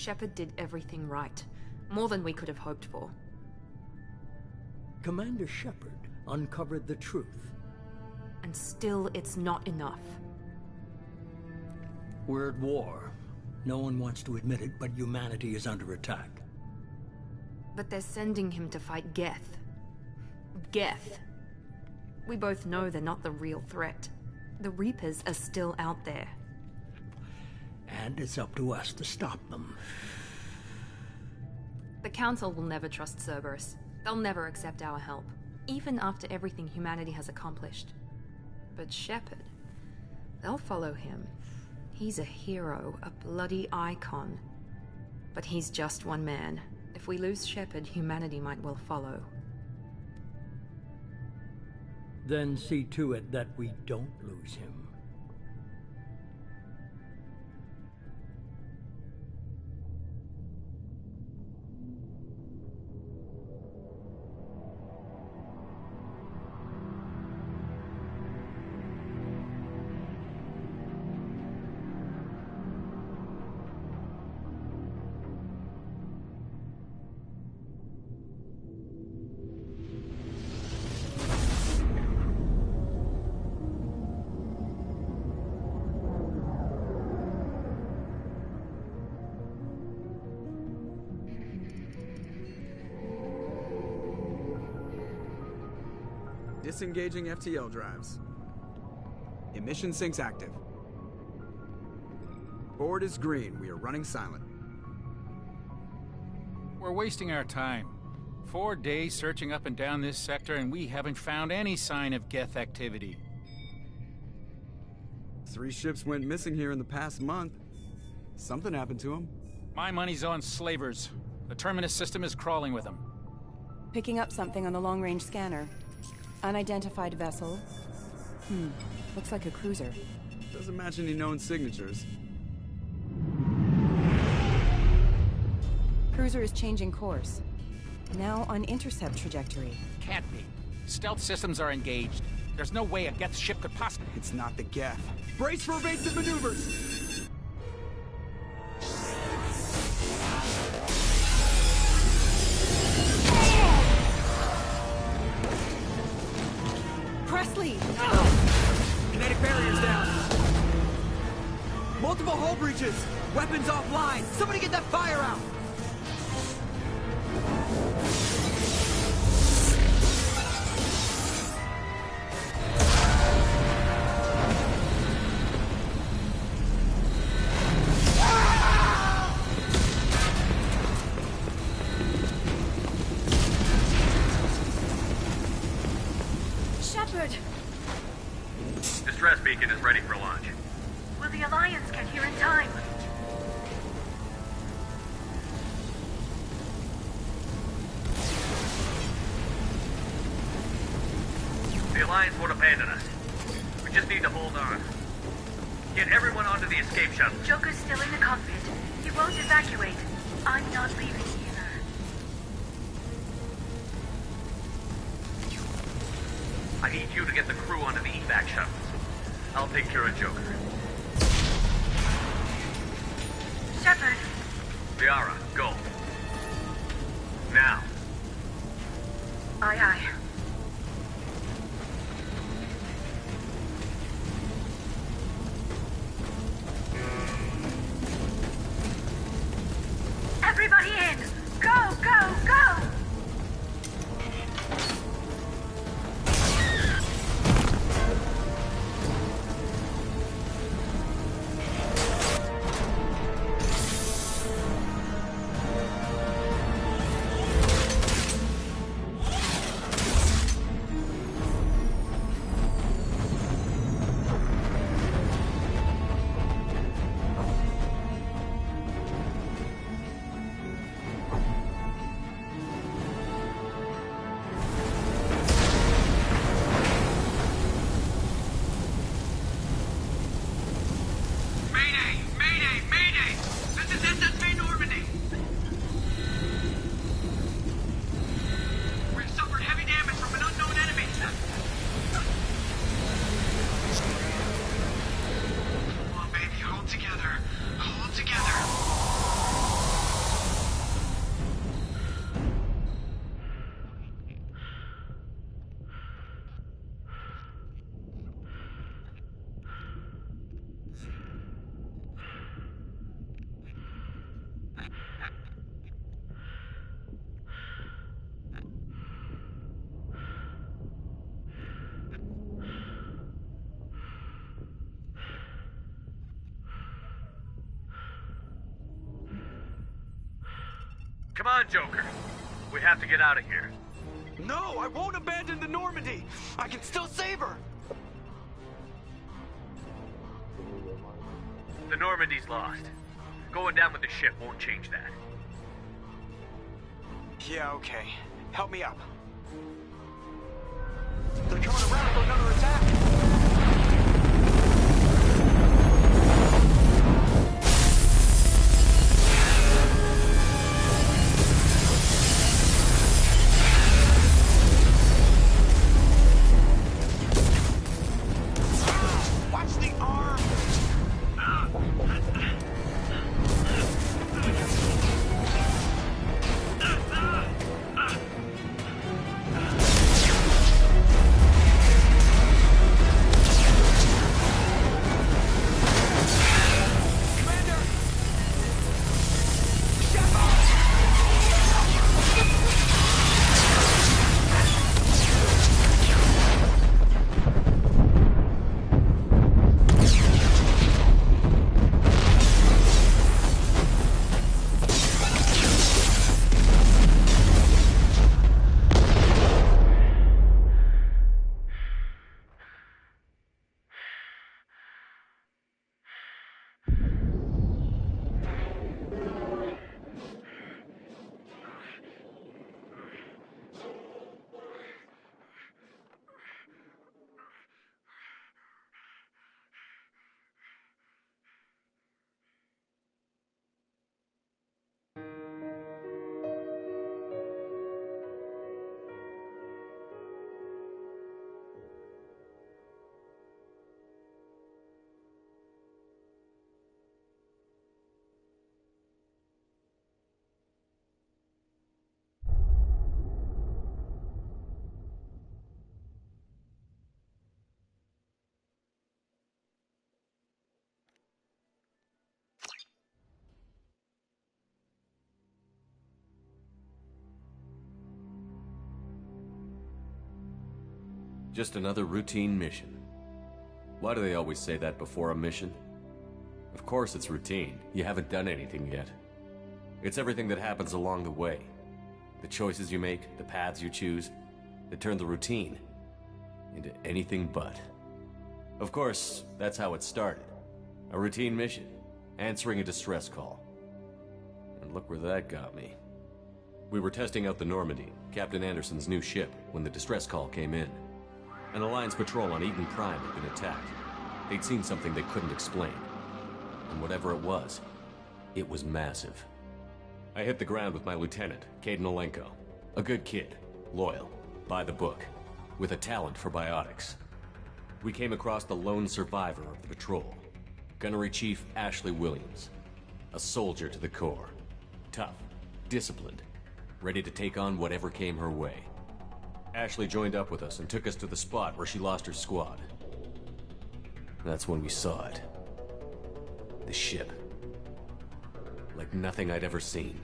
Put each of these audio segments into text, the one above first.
Shepard did everything right. More than we could have hoped for. Commander Shepard uncovered the truth. And still, it's not enough. We're at war. No one wants to admit it, but humanity is under attack. But they're sending him to fight Geth. Geth. We both know they're not the real threat. The Reapers are still out there. And it's up to us to stop them. The Council will never trust Cerberus. They'll never accept our help, even after everything humanity has accomplished. But Shepard, they'll follow him. He's a hero, a bloody icon. But he's just one man. If we lose Shepard, humanity might well follow. Then see to it that we don't lose him. Disengaging FTL drives. Emission sinks active. Board is green. We are running silent. We're wasting our time. 4 days searching up and down this sector, and we haven't found any sign of Geth activity. 3 ships went missing here in the past month. Something happened to them. My money's on slavers. The Terminus system is crawling with them. Picking up something on the long-range scanner. Unidentified vessel. Looks like a cruiser. Doesn't match any known signatures. Cruiser is changing course. Now on intercept trajectory. Can't be. Stealth systems are engaged. There's no way a Geth ship could possibly... It's not the Geth. Brace for evasive maneuvers! Presley! Kinetic barriers down. Multiple hull breaches. Weapons offline. Somebody get that fire out. Distress beacon is ready for launch. Will the Alliance get here in time? The Alliance won't abandon us. We just need to hold on. Get everyone onto the escape shuttle. Joker's still in the cockpit. He won't evacuate. I'm not leaving either. I need you to get the crew onto the evac shuttles. I'll take care of Joker. Shepard. Liara, go. Now. Aye, aye. Everybody in! Go, go, go! Come on, Joker. We have to get out of here. No, I won't abandon the Normandy. I can still save her. The Normandy's lost. Going down with the ship won't change that. Yeah, okay. Help me up. They're coming around for another attack. Just another routine mission. Why do they always say that before a mission? Of course it's routine. You haven't done anything yet. It's everything that happens along the way. The choices you make, the paths you choose, that turn the routine into anything but. Of course, that's how it started. A routine mission, answering a distress call. And look where that got me. We were testing out the Normandy, Captain Anderson's new ship, when the distress call came in. An Alliance patrol on Eden Prime had been attacked. They'd seen something they couldn't explain. And whatever it was massive. I hit the ground with my lieutenant, Caden Olenko. A good kid, loyal, by the book, with a talent for biotics. We came across the lone survivor of the patrol, Gunnery Chief Ashley Williams. A soldier to the core. Tough, disciplined, ready to take on whatever came her way. Ashley joined up with us and took us to the spot where she lost her squad. That's when we saw it. The ship. Like nothing I'd ever seen.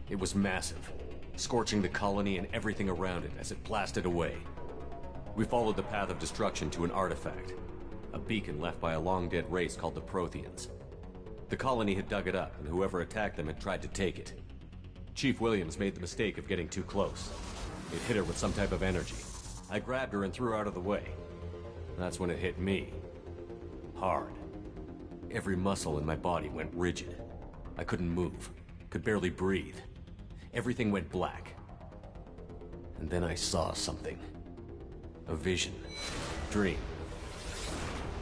It was massive, scorching the colony and everything around it as it blasted away. We followed the path of destruction to an artifact, a beacon left by a long-dead race called the Protheans. The colony had dug it up, and whoever attacked them had tried to take it. Chief Williams made the mistake of getting too close. It hit her with some type of energy. I grabbed her and threw her out of the way. That's when it hit me. Hard. Every muscle in my body went rigid. I couldn't move, could barely breathe. Everything went black. And then I saw something. A vision. Dream.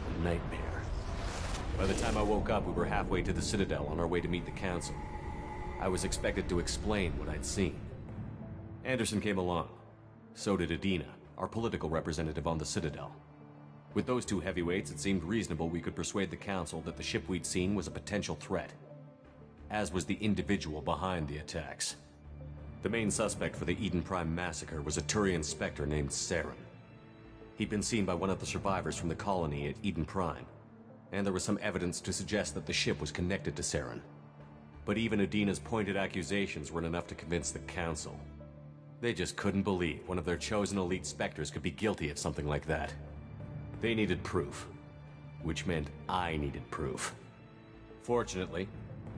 A nightmare. By the time I woke up, we were halfway to the Citadel on our way to meet the Council. I was expected to explain what I'd seen. Anderson came along. So did Adina, our political representative on the Citadel. With those two heavyweights, it seemed reasonable we could persuade the Council that the ship we'd seen was a potential threat. As was the individual behind the attacks. The main suspect for the Eden Prime massacre was a Turian Spectre named Saren. He'd been seen by one of the survivors from the colony at Eden Prime, and there was some evidence to suggest that the ship was connected to Saren. But even Adina's pointed accusations weren't enough to convince the Council. They just couldn't believe one of their chosen elite Spectres could be guilty of something like that. They needed proof, which meant I needed proof. Fortunately,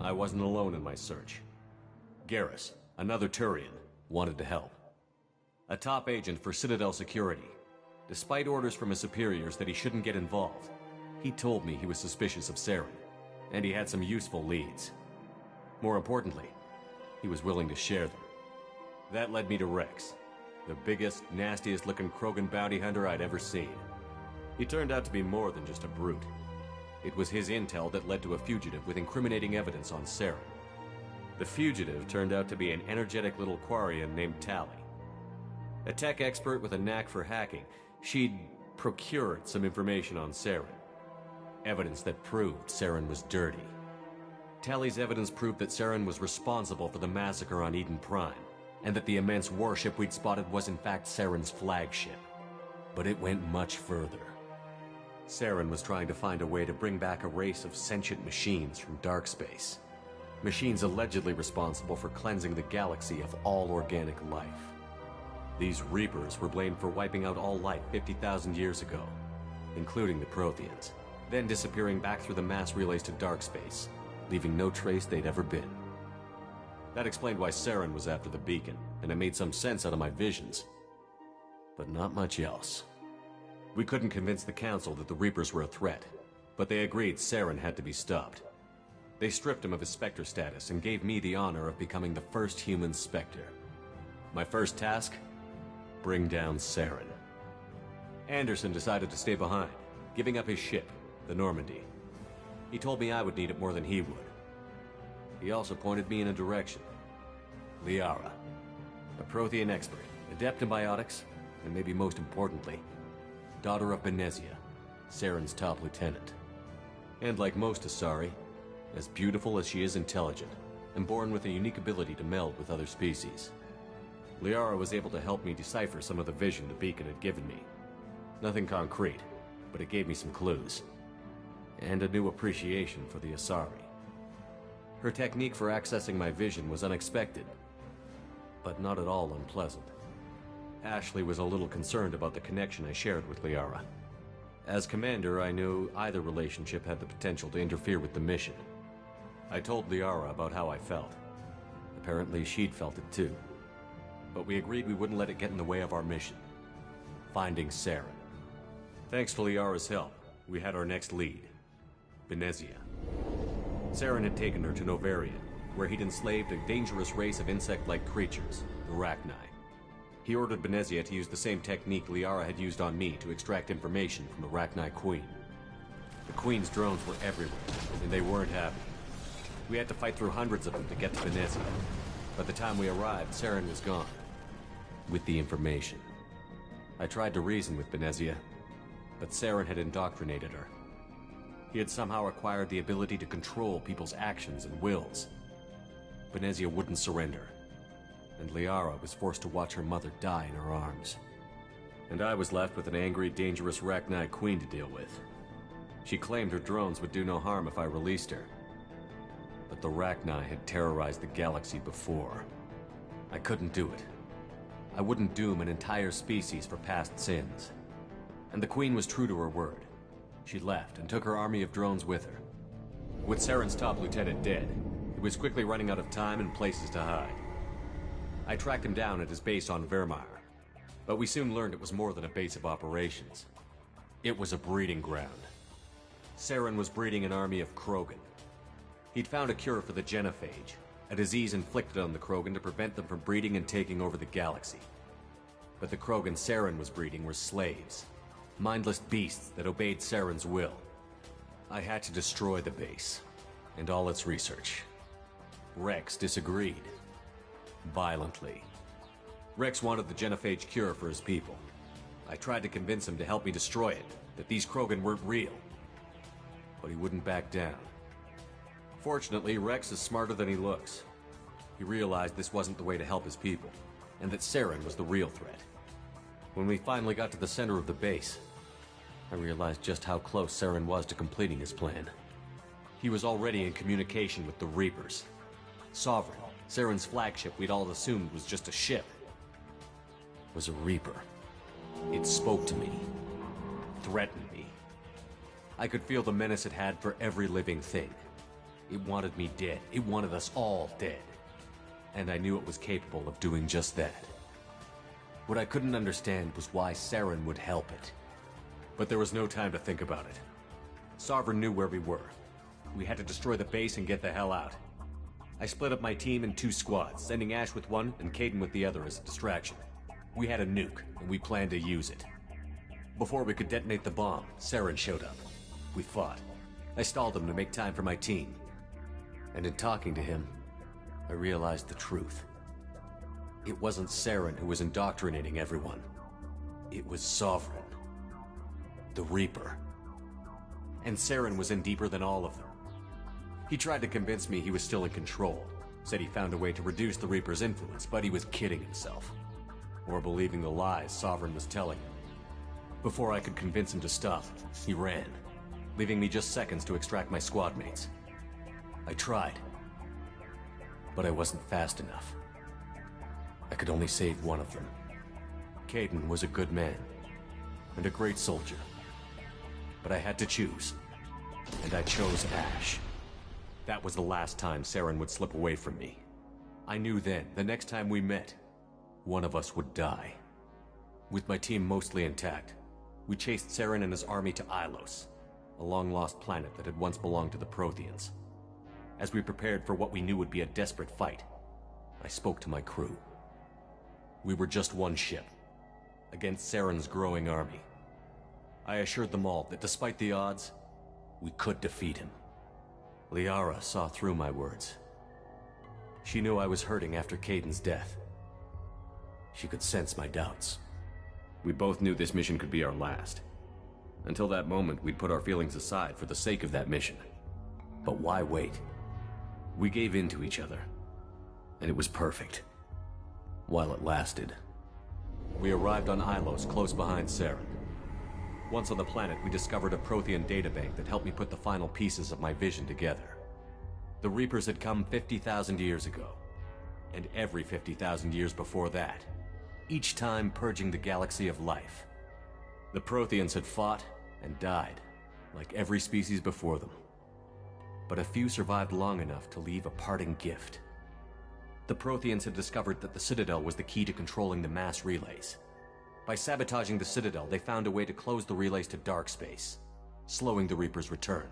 I wasn't alone in my search. Garrus, another Turian, wanted to help. A top agent for Citadel Security. Despite orders from his superiors that he shouldn't get involved, he told me he was suspicious of Saren, and he had some useful leads. More importantly, he was willing to share them. That led me to Rex, the biggest, nastiest-looking Krogan bounty hunter I'd ever seen. He turned out to be more than just a brute. It was his intel that led to a fugitive with incriminating evidence on Saren. The fugitive turned out to be an energetic little Quarian named Tali. A tech expert with a knack for hacking, she'd procured some information on Saren. Evidence that proved Saren was dirty. Tali's evidence proved that Saren was responsible for the massacre on Eden Prime, and that the immense warship we'd spotted was in fact Saren's flagship. But it went much further. Saren was trying to find a way to bring back a race of sentient machines from dark space. Machines allegedly responsible for cleansing the galaxy of all organic life. These Reapers were blamed for wiping out all life 50,000 years ago, including the Protheans, then disappearing back through the mass relays to dark space, leaving no trace they'd ever been. That explained why Saren was after the beacon, and it made some sense out of my visions. But not much else. We couldn't convince the Council that the Reapers were a threat, but they agreed Saren had to be stopped. They stripped him of his Spectre status and gave me the honor of becoming the first human Spectre. My first task? Bring down Saren. Anderson decided to stay behind, giving up his ship, the Normandy. He told me I would need it more than he would. He also pointed me in a direction. Liara, a Prothean expert, adept in biotics, and maybe most importantly, daughter of Benezia, Saren's top lieutenant. And like most Asari, as beautiful as she is intelligent, and born with a unique ability to meld with other species. Liara was able to help me decipher some of the vision the beacon had given me. Nothing concrete, but it gave me some clues. And a new appreciation for the Asari. Her technique for accessing my vision was unexpected, but not at all unpleasant. Ashley was a little concerned about the connection I shared with Liara. As commander, I knew either relationship had the potential to interfere with the mission. I told Liara about how I felt. Apparently she'd felt it too. But we agreed we wouldn't let it get in the way of our mission. Finding Saren. Thanks to Liara's help, we had our next lead. Benezia. Saren had taken her to Novarian, where he'd enslaved a dangerous race of insect-like creatures, the Rachni. He ordered Benezia to use the same technique Liara had used on me to extract information from the Rachni Queen. The Queen's drones were everywhere, and they weren't happy. We had to fight through hundreds of them to get to Benezia. By the time we arrived, Saren was gone. With the information. I tried to reason with Benezia, but Saren had indoctrinated her. He had somehow acquired the ability to control people's actions and wills. Benezia wouldn't surrender, and Liara was forced to watch her mother die in her arms. And I was left with an angry, dangerous Rachni Queen to deal with. She claimed her drones would do no harm if I released her. But the Rachni had terrorized the galaxy before. I couldn't do it. I wouldn't doom an entire species for past sins. And the Queen was true to her word. She left and took her army of drones with her. With Saren's top lieutenant dead, he was quickly running out of time and places to hide. I tracked him down at his base on Vermeer, but we soon learned it was more than a base of operations. It was a breeding ground. Saren was breeding an army of Krogan. He'd found a cure for the genophage, a disease inflicted on the Krogan to prevent them from breeding and taking over the galaxy. But the Krogan Saren was breeding were slaves, mindless beasts that obeyed Saren's will. I had to destroy the base, and all its research. Rex disagreed. Violently. Rex wanted the genophage cure for his people. I tried to convince him to help me destroy it, that these Krogan weren't real. But he wouldn't back down. Fortunately, Rex is smarter than he looks. He realized this wasn't the way to help his people, and that Saren was the real threat. When we finally got to the center of the base, I realized just how close Saren was to completing his plan. He was already in communication with the Reapers. Sovereign, Saren's flagship we'd all assumed was just a ship, was a Reaper. It spoke to me, threatened me. I could feel the menace it had for every living thing. It wanted me dead. It wanted us all dead. and I knew it was capable of doing just that. What I couldn't understand was why Saren would help it. But there was no time to think about it. Sovereign knew where we were. We had to destroy the base and get the hell out. I split up my team in 2 squads, sending Ash with one and Kaidan with the other as a distraction. We had a nuke, and we planned to use it. Before we could detonate the bomb, Saren showed up. We fought. I stalled him to make time for my team. And in talking to him, I realized the truth. It wasn't Saren who was indoctrinating everyone. It was Sovereign. The Reaper. And Saren was in deeper than all of them. He tried to convince me he was still in control. Said he found a way to reduce the Reaper's influence, but he was kidding himself. Or believing the lies Sovereign was telling him. Before I could convince him to stop, he ran, leaving me just seconds to extract my squad mates. I tried, but I wasn't fast enough. I could only save one of them. Kaidan was a good man, and a great soldier. But I had to choose, and I chose Ash. That was the last time Saren would slip away from me. I knew then, the next time we met, one of us would die. With my team mostly intact, we chased Saren and his army to Ilos, a long-lost planet that had once belonged to the Protheans. As we prepared for what we knew would be a desperate fight, I spoke to my crew. We were just one ship, against Saren's growing army. I assured them all that despite the odds, we could defeat him. Liara saw through my words. She knew I was hurting after Kaidan's death. She could sense my doubts. We both knew this mission could be our last. Until that moment, we'd put our feelings aside for the sake of that mission. But why wait? We gave in to each other, and it was perfect. While it lasted. We arrived on Ilos, close behind Saren. Once on the planet, we discovered a Prothean databank that helped me put the final pieces of my vision together. The Reapers had come 50,000 years ago, and every 50,000 years before that, each time purging the galaxy of life. The Protheans had fought and died, like every species before them. But a few survived long enough to leave a parting gift. The Protheans had discovered that the Citadel was the key to controlling the mass relays. By sabotaging the Citadel, they found a way to close the relays to dark space, slowing the Reaper's return,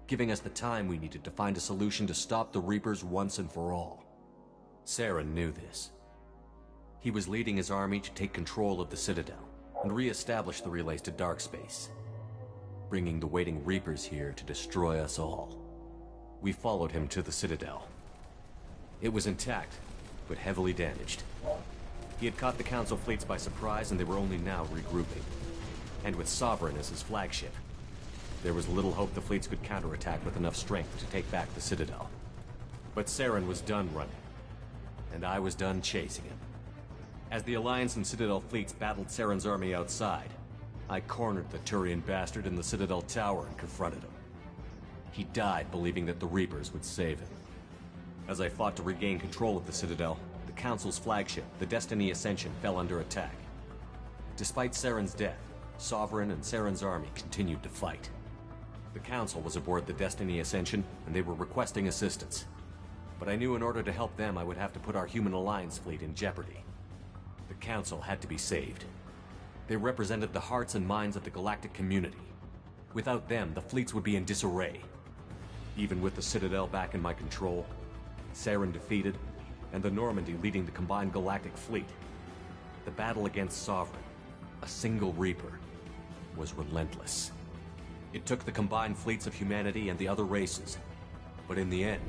giving us the time we needed to find a solution to stop the Reapers once and for all. Saren knew this. He was leading his army to take control of the Citadel and re-establish the relays to dark space, bringing the waiting Reapers here to destroy us all. We followed him to the Citadel. It was intact, but heavily damaged. He had caught the Council fleets by surprise, and they were only now regrouping. And with Sovereign as his flagship, there was little hope the fleets could counterattack with enough strength to take back the Citadel. But Saren was done running, and I was done chasing him. As the Alliance and Citadel fleets battled Saren's army outside, I cornered the Turian bastard in the Citadel tower and confronted him. He died believing that the Reapers would save him. As I fought to regain control of the Citadel, the Council's flagship, the Destiny Ascension, fell under attack. Despite Saren's death, Sovereign and Saren's army continued to fight. The Council was aboard the Destiny Ascension, and they were requesting assistance. But I knew in order to help them, I would have to put our human Alliance fleet in jeopardy. The Council had to be saved. They represented the hearts and minds of the galactic community. Without them, the fleets would be in disarray. Even with the Citadel back in my control, Saren defeated, and the Normandy leading the combined galactic fleet, the battle against Sovereign, a single Reaper, was relentless. It took the combined fleets of humanity and the other races, but in the end,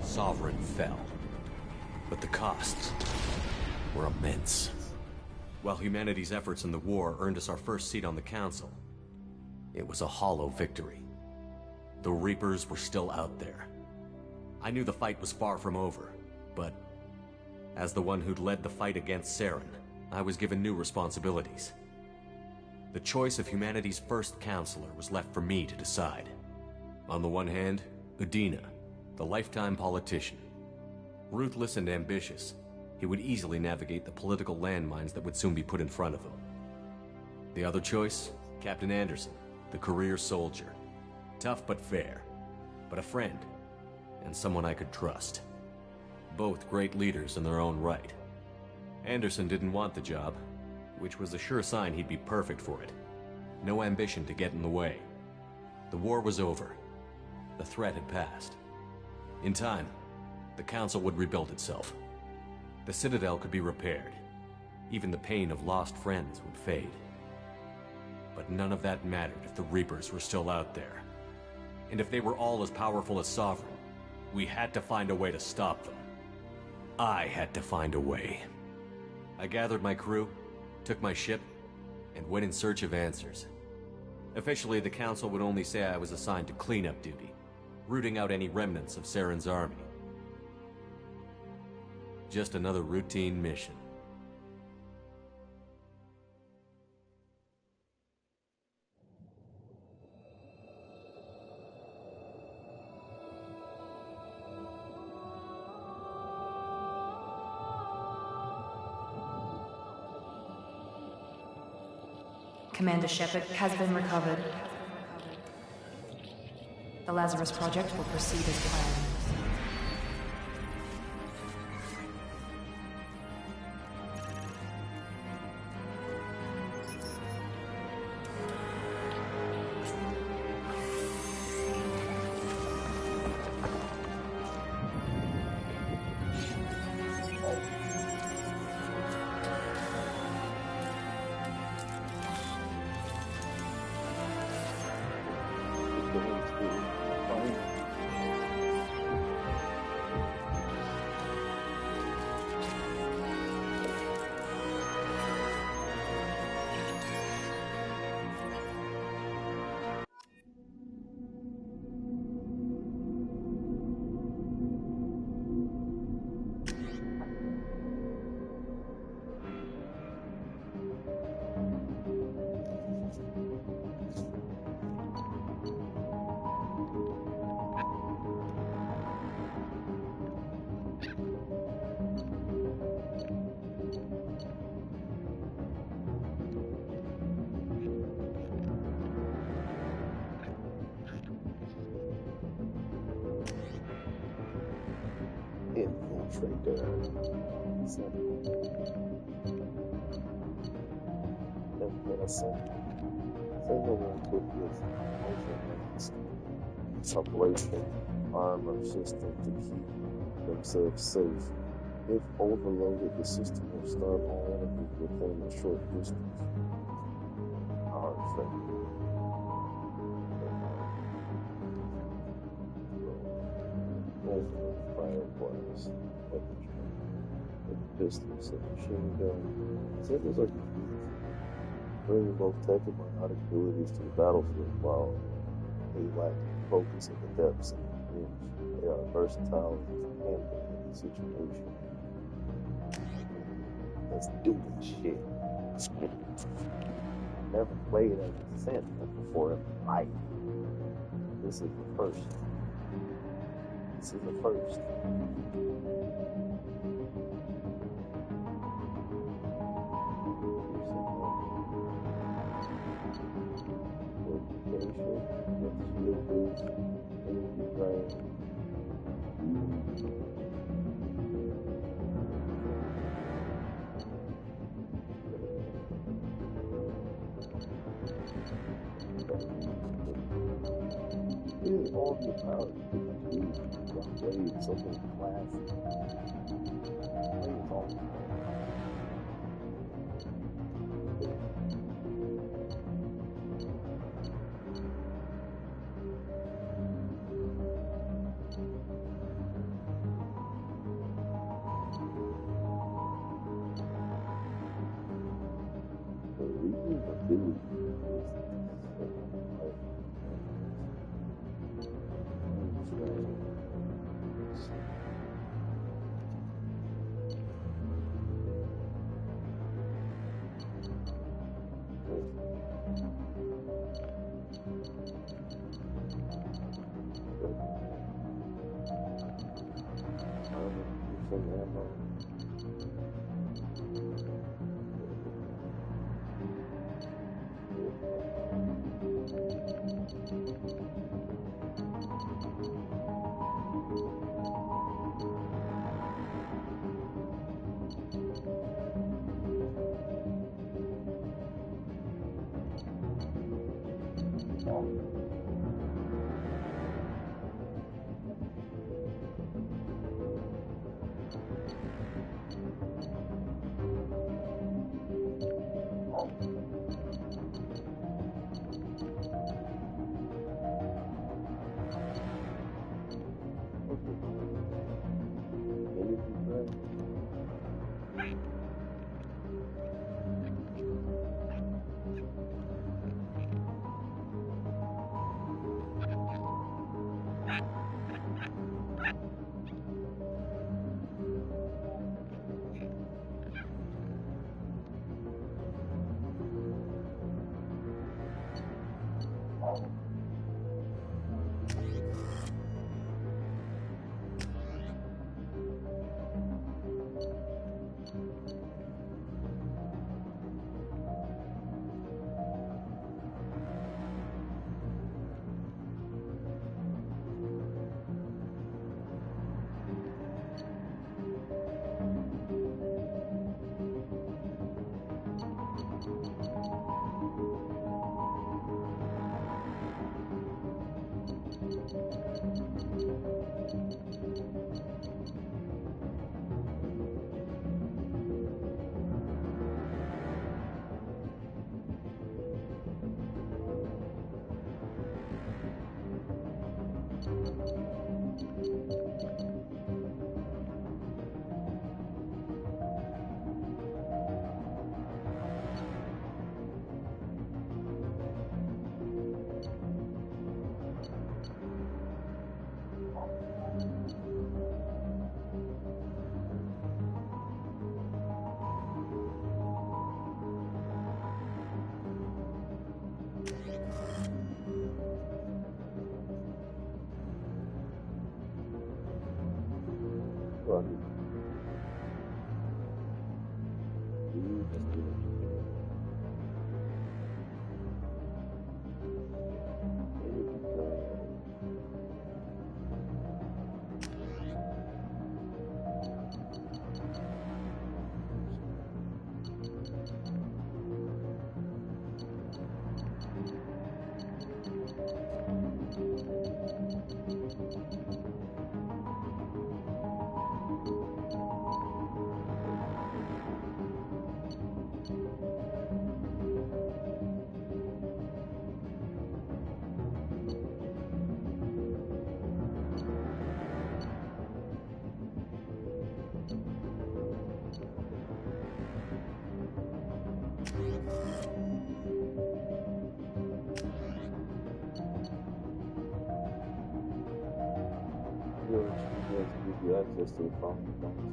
Sovereign fell. But the costs were immense. While humanity's efforts in the war earned us our first seat on the Council, it was a hollow victory. The Reapers were still out there. I knew the fight was far from over, but as the one who'd led the fight against Saren, I was given new responsibilities. The choice of humanity's first counselor was left for me to decide. On the one hand, Udina, the lifetime politician. Ruthless and ambitious, he would easily navigate the political landmines that would soon be put in front of him. The other choice, Captain Anderson, the career soldier. Tough but fair, but a friend, and someone I could trust. both great leaders in their own right. Anderson didn't want the job, which was a sure sign he'd be perfect for it. No ambition to get in the way. The war was over. The threat had passed. In time, the Council would rebuild itself. The Citadel could be repaired. Even the pain of lost friends would fade. But none of that mattered if the Reapers were still out there. And if they were all as powerful as Sovereign, we had to find a way to stop them. I had to find a way. I gathered my crew, took my ship, and went in search of answers. Officially, the Council would only say I was assigned to cleanup duty, rooting out any remnants of Saren's army. Just another routine mission. Commander Shepard has been recovered. The Lazarus Project will proceed as planned. Infiltrator. Sentinel put this operation armor system to keep themselves safe. If overloaded, the system will stun all enemies within a short distance. Hard thing. Fireflies, pistols, and machine gun. Sentinels are bringing both tech and biotic abilities to the battlefield while they lack focus in the depths and the range. They are versatile and can handle any situation. Let's do this shit. Never played as a Sentinel before in my life. This is the first. This is the first. All the power to do played something classic. Played all the Give you access to the phone.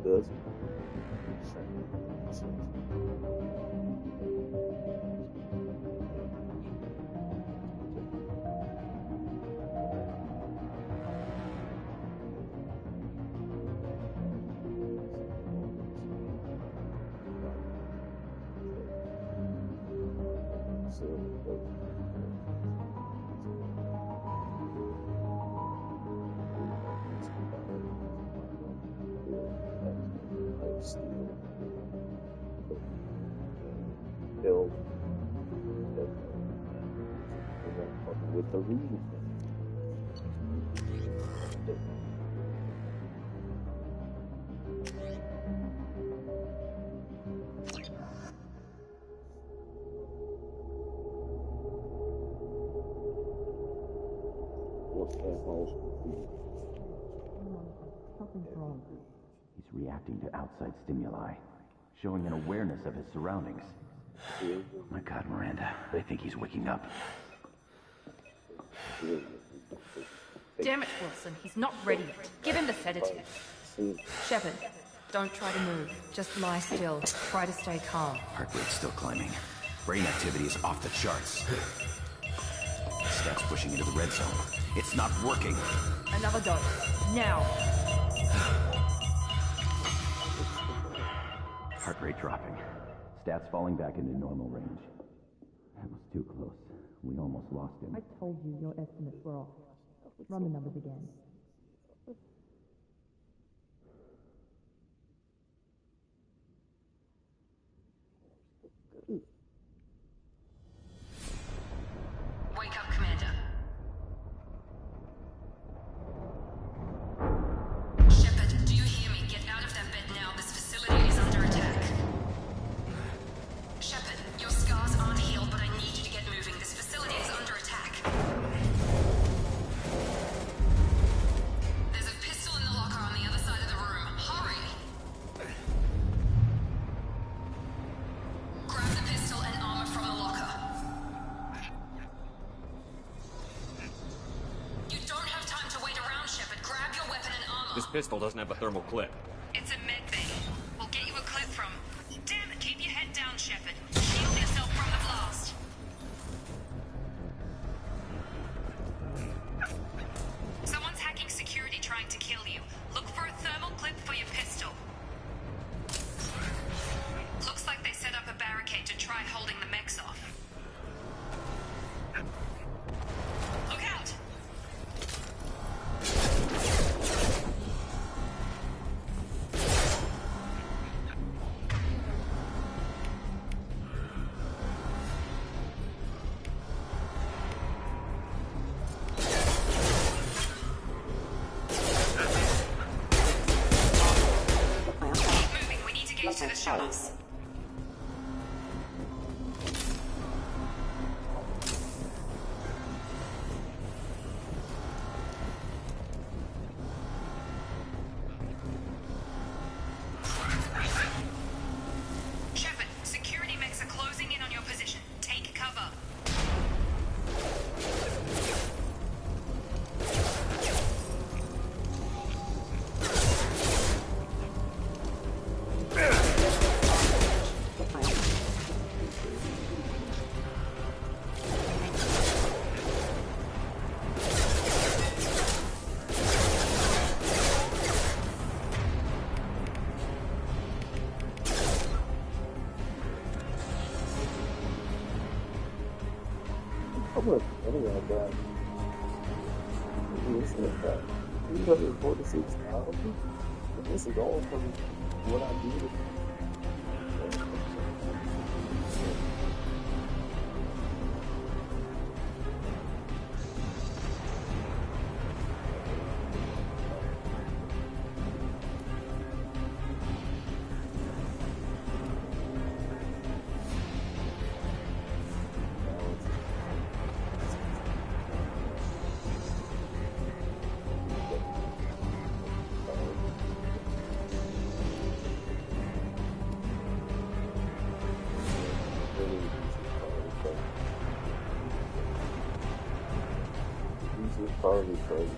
Does with the reading. He's reacting to outside stimuli, showing an awareness of his surroundings. My God, Miranda, I think he's waking up. Damn it, Wilson, he's not ready yet. Give him the sedative. Shepard, don't try to move. Just lie still. Try to stay calm. Heart rate's still climbing. Brain activity is off the charts. Steps pushing into the red zone. It's not working. Another dose. Now. Heart rate dropping. Stats falling back into normal range. That was too close. We almost lost him. I told you your estimates were off. Run the numbers again. Wake up, Commander. Shepard, do you hear me? Get out of that bed now. This facility is under attack. Shepard, your scars aren't healed, but I need you to get moving. This facility is under attack. There's a pistol in the locker on the other side of the room. Hurry! Grab the pistol and armor from the locker. You don't have time to wait around, Shepard. Grab your weapon and armor. This pistol doesn't have a thermal clip. It's a med bay. We'll get you a clip from... Damn it, keep your head down, Shepard. Shield yourself from the blast. Someone's hacking security trying to kill you. Look for a thermal clip for your pistol. Looks like they set up a barricade to try holding the mechs off. Look out! Keep moving, we need to get to the shuttles. Shepard, security mechs are closing in on your position. Take cover. How much money I got? Listen at that. 346,000? This is all from what I did. These are probably crazy.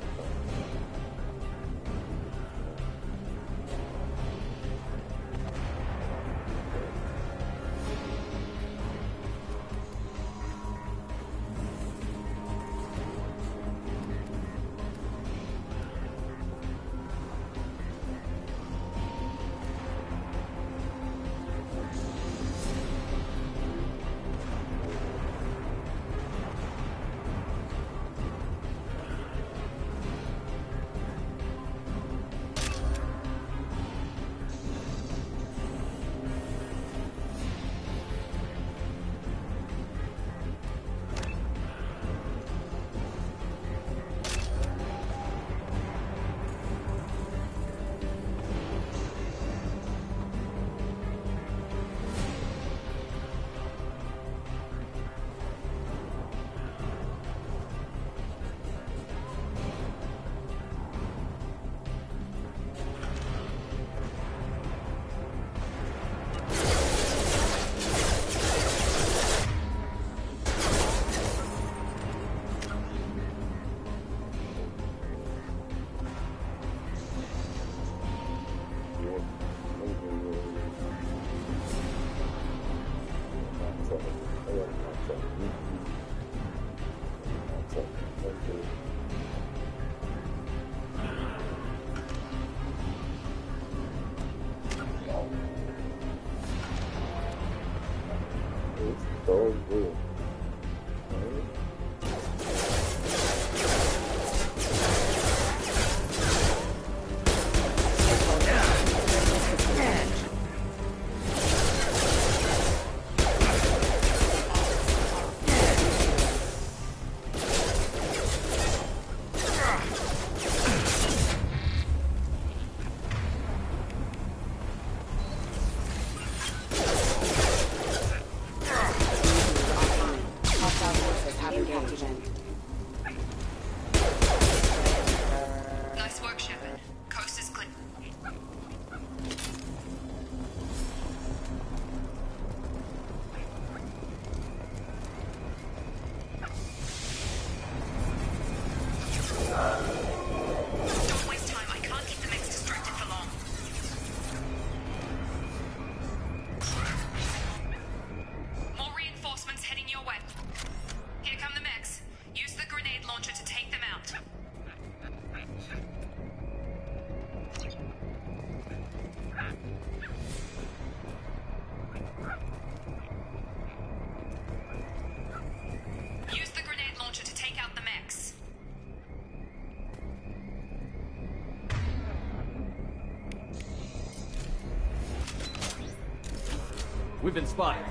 We've been spotted.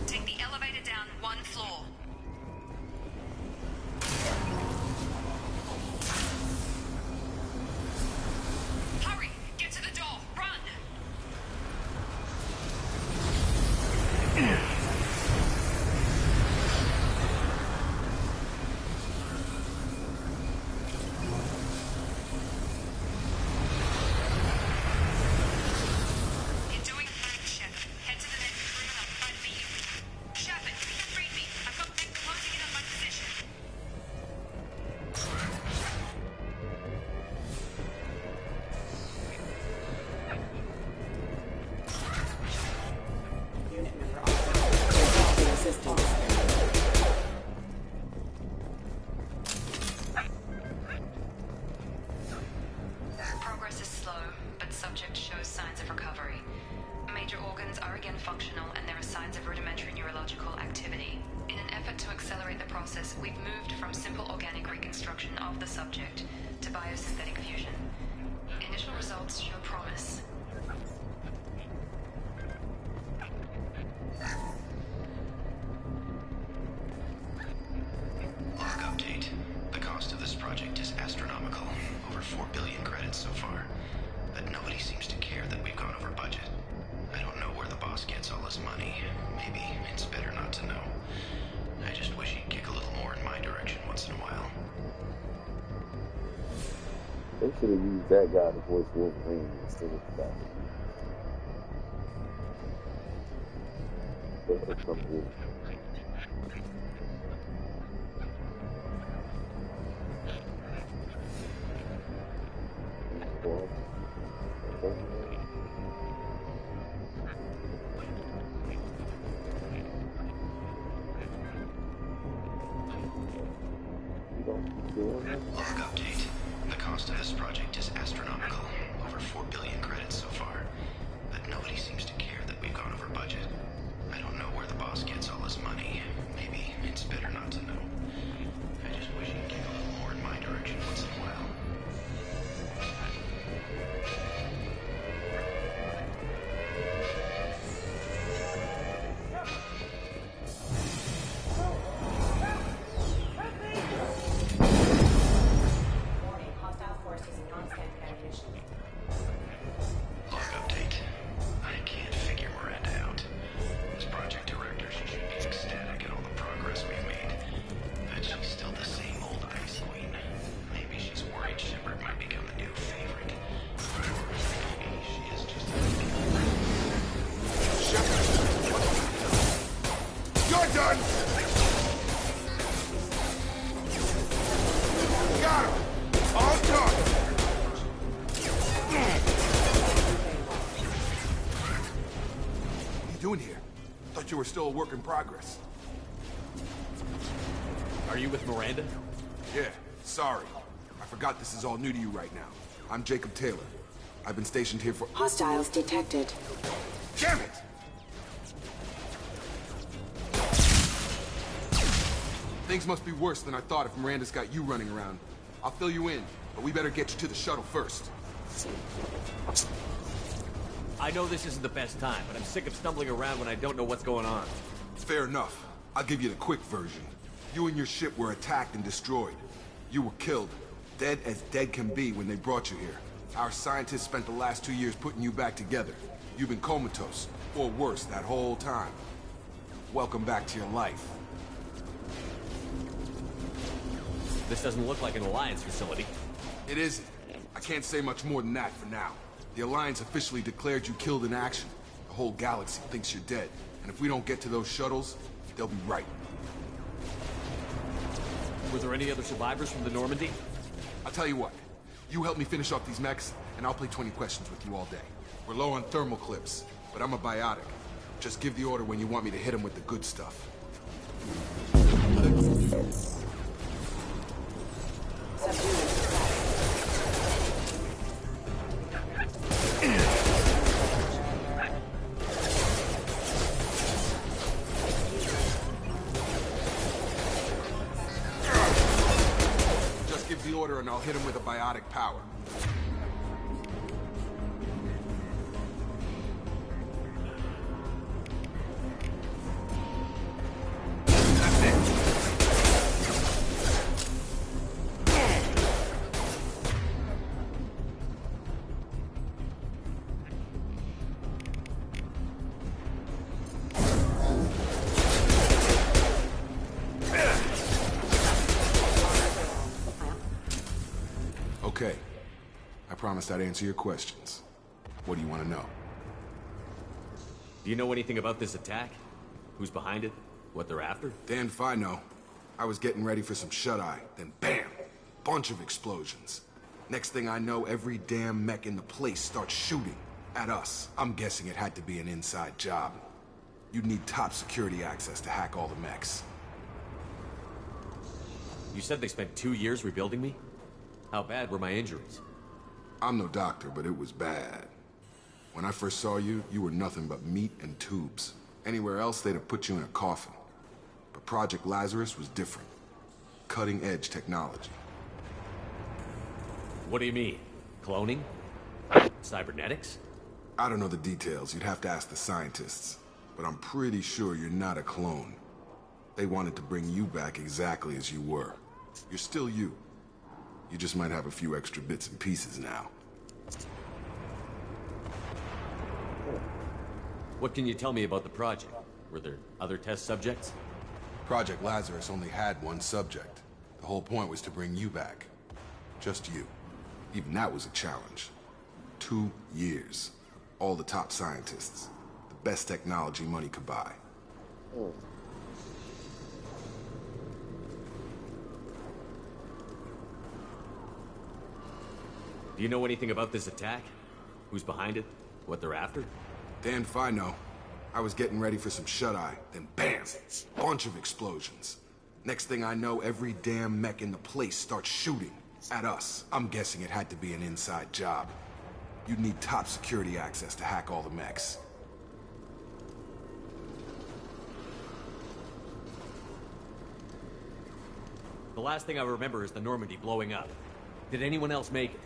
Take the elevator down 1 floor. Hurry! Get to the door! Run! You're doing fine, Shep. Head to the next room and I'll try to meet you. Shepard, read me. I've got men closing in on my position. Unit member requesting assistance. Progress is slow, but subject shows signs of recovery. Major organs are again functional, and there are signs of rudimentary neurological activity. In an effort to accelerate the process, we've moved from simple organic reconstruction of the subject to biosynthetic fusion. Initial results show promise. Log update. The cost of this project is astronomical. Over 4 billion credits so far. But nobody seems to care that we've gone over budget. I don't know where the boss gets all his money. Maybe it's better not to know. I just wish he'd kick a little more in my direction once in a while. They should have used that guy to voice Wolverine instead of the guy. That's something weird. Log update. The cost of this project is astronomical. Over 4 billion credits so far. But nobody seems to care that we've gone over budget. I don't know where the boss gets all his money. Maybe it's better not to know. I just wish he'd kick a little more in my direction once in a while. Log update. I can't figure Miranda out. As project director, she should be ecstatic at all the progress we've made. But she's still the same old ice queen. Maybe she's worried Shepard might become the new favorite. Or maybe she is just a... Shepard! You're done! Got him! All done! What are you doing here? Thought you were still a work in progress. Are you with Miranda? Yeah, sorry. I forgot this is all new to you right now. I'm Jacob Taylor. I've been stationed here for... Hostiles detected. Damn it! Things must be worse than I thought if Miranda's got you running around. I'll fill you in, but we better get you to the shuttle first. I know this isn't the best time, but I'm sick of stumbling around when I don't know what's going on. Fair enough. I'll give you the quick version. You and your ship were attacked and destroyed. You were killed. Dead as dead can be when they brought you here. Our scientists spent the last 2 years putting you back together. You've been comatose, or worse, that whole time. Welcome back to your life. This doesn't look like an Alliance facility. It isn't. I can't say much more than that for now. The Alliance officially declared you killed in action. The whole galaxy thinks you're dead. And if we don't get to those shuttles, they'll be right. Were there any other survivors from the Normandy? I'll tell you what. You help me finish off these mechs, and I'll play 20 questions with you all day. We're low on thermal clips, but I'm a biotic. Just give the order when you want me to hit them with the good stuff. Just give the order and I'll hit him with a biotic power. Okay. I promised I'd answer your questions. What do you want to know? Do you know anything about this attack? Who's behind it? What they're after? Damned if I know. I was getting ready for some shut-eye, then bam! Bunch of explosions. Next thing I know, every damn mech in the place starts shooting at us. I'm guessing it had to be an inside job. You'd need top security access to hack all the mechs. You said they spent 2 years rebuilding me? How bad were my injuries? I'm no doctor, but it was bad. When I first saw you, you were nothing but meat and tubes. Anywhere else, they'd have put you in a coffin. But Project Lazarus was different. Cutting-edge technology. What do you mean? Cloning? Cybernetics? I don't know the details. You'd have to ask the scientists. But I'm pretty sure you're not a clone. They wanted to bring you back exactly as you were. You're still you. You just might have a few extra bits and pieces now. What can you tell me about the project? Were there other test subjects? Project Lazarus only had one subject. The whole point was to bring you back. Just you. Even that was a challenge. 2 years. All the top scientists. The best technology money could buy. Do you know anything about this attack? Who's behind it? What they're after? Damned if I know. I was getting ready for some shut-eye, then bam! Bunch of explosions. Next thing I know, every damn mech in the place starts shooting at us. I'm guessing it had to be an inside job. You'd need top security access to hack all the mechs. The last thing I remember is the Normandy blowing up. Did anyone else make it?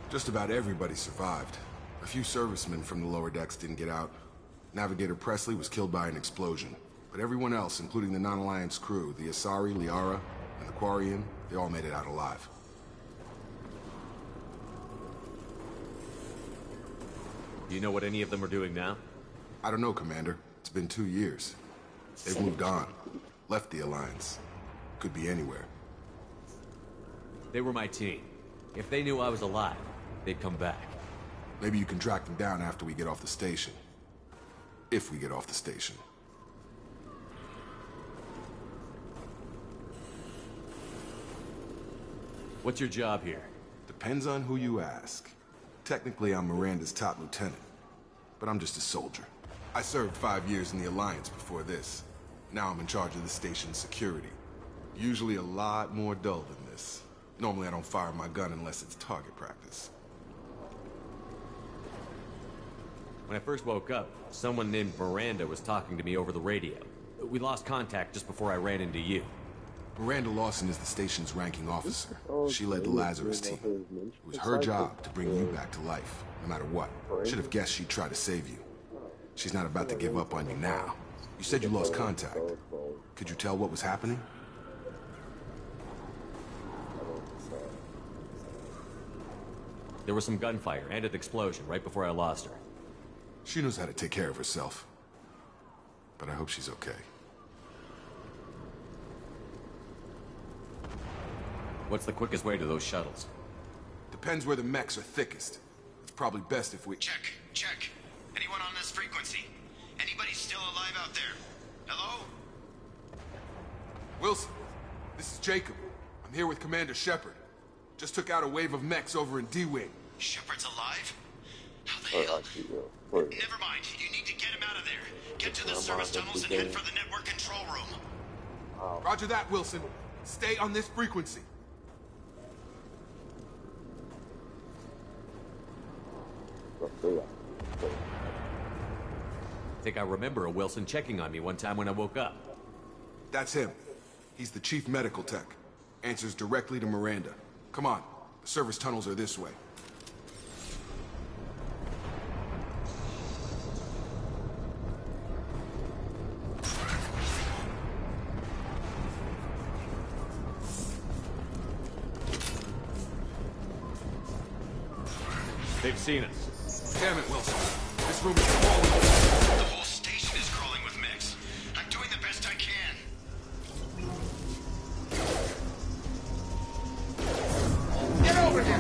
Just about everybody survived. A few servicemen from the lower decks didn't get out. Navigator Presley was killed by an explosion. But everyone else, including the non-Alliance crew, the Asari, Liara, and the Quarian, they all made it out alive. Do you know what any of them are doing now? I don't know, Commander. It's been 2 years. They've moved on. Left the Alliance. Could be anywhere. They were my team. If they knew I was alive, they'd come back. Maybe you can track them down after we get off the station. If we get off the station. What's your job here? Depends on who you ask. Technically, I'm Miranda's top lieutenant. But I'm just a soldier. I served 5 years in the Alliance before this. Now I'm in charge of the station's security. Usually a lot more dull than this. Normally I don't fire my gun unless it's target practice. When I first woke up, someone named Miranda was talking to me over the radio. We lost contact just before I ran into you. Miranda Lawson is the station's ranking officer. She led the Lazarus team. It was her job to bring you back to life, no matter what. Should have guessed she'd try to save you. She's not about to give up on you now. You said you lost contact. Could you tell what was happening? There was some gunfire and an explosion right before I lost her. She knows how to take care of herself. But I hope she's okay. What's the quickest way to those shuttles? Depends where the mechs are thickest. It's probably best if we... Check. Anyone on this frequency? Anybody still alive out there? Hello? Wilson, this is Jacob. I'm here with Commander Shepard. Just took out a wave of mechs over in D-Wing. Shepard's alive? How the hell? Never mind. You need to get him out of there. Get to the service tunnels and head for the network control room. Roger that, Wilson. Stay on this frequency. I think I remember a Wilson checking on me one time when I woke up. That's him. He's the chief medical tech. Answers directly to Miranda. Come on. The service tunnels are this way. They've seen us. Damn it, Wilson. This room is falling. The whole station is crawling with mechs. I'm doing the best I can. Get over here!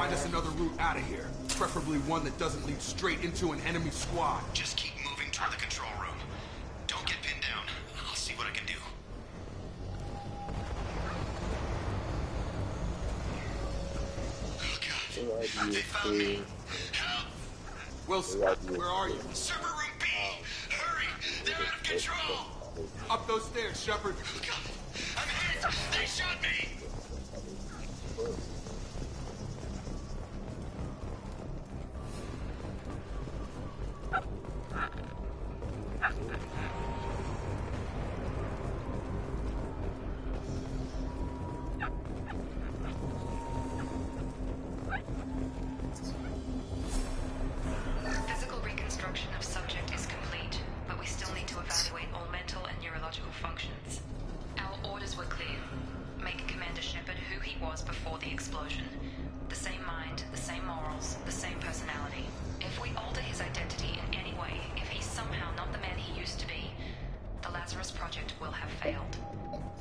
Find us another route out of here. Preferably one that doesn't lead straight into an enemy squad. Just keep moving toward the control room. Don't get pinned down. I'll see what I can do. Oh God. They found me. Help! Wilson, where are you? Server room B! Hurry! They're out of control! Up those stairs, Shepard. I'm hit! They shot me! Physical reconstruction of subject is complete, but we still need to evaluate all mental and neurological functions. Our orders were clear. Make Commander Shepard who he was before the explosion. The same mind, the same morals, the same personality. If we alter his identity in any way, if he's somehow not the man he used to be, the Lazarus Project will have failed.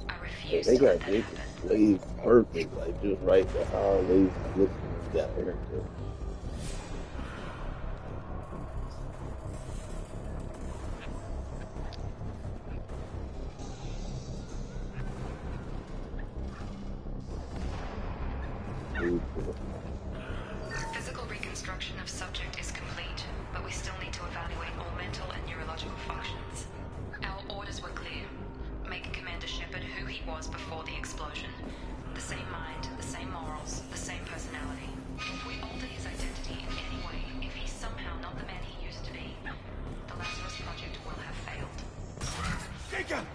I refuse They to let got that Jake happen. Slave perfect, like just right for how they look that character. Physical reconstruction of subject is complete, but we still need to evaluate all mental and neurological functions. Our orders were clear. Make Commander Shepard who he was before the explosion. The same mind, the same morals, the same personality. If we alter his identity in any way, if he's somehow not the man he used to be, the Lazarus Project will have failed. Jacob!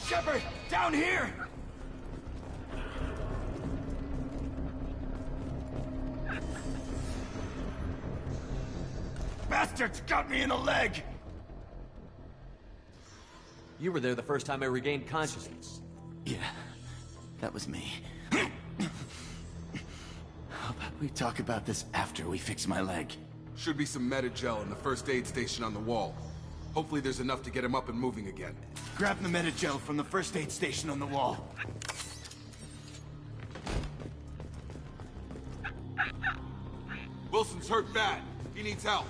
Shepard! Down here! Bastards got me in the leg! You were there the first time I regained consciousness. Yeah, that was me. How about we talk about this after we fix my leg? Should be some Metagel in the first aid station on the wall. Hopefully there's enough to get him up and moving again. Grab the Metagel from the first aid station on the wall. Wilson's hurt bad. He needs help.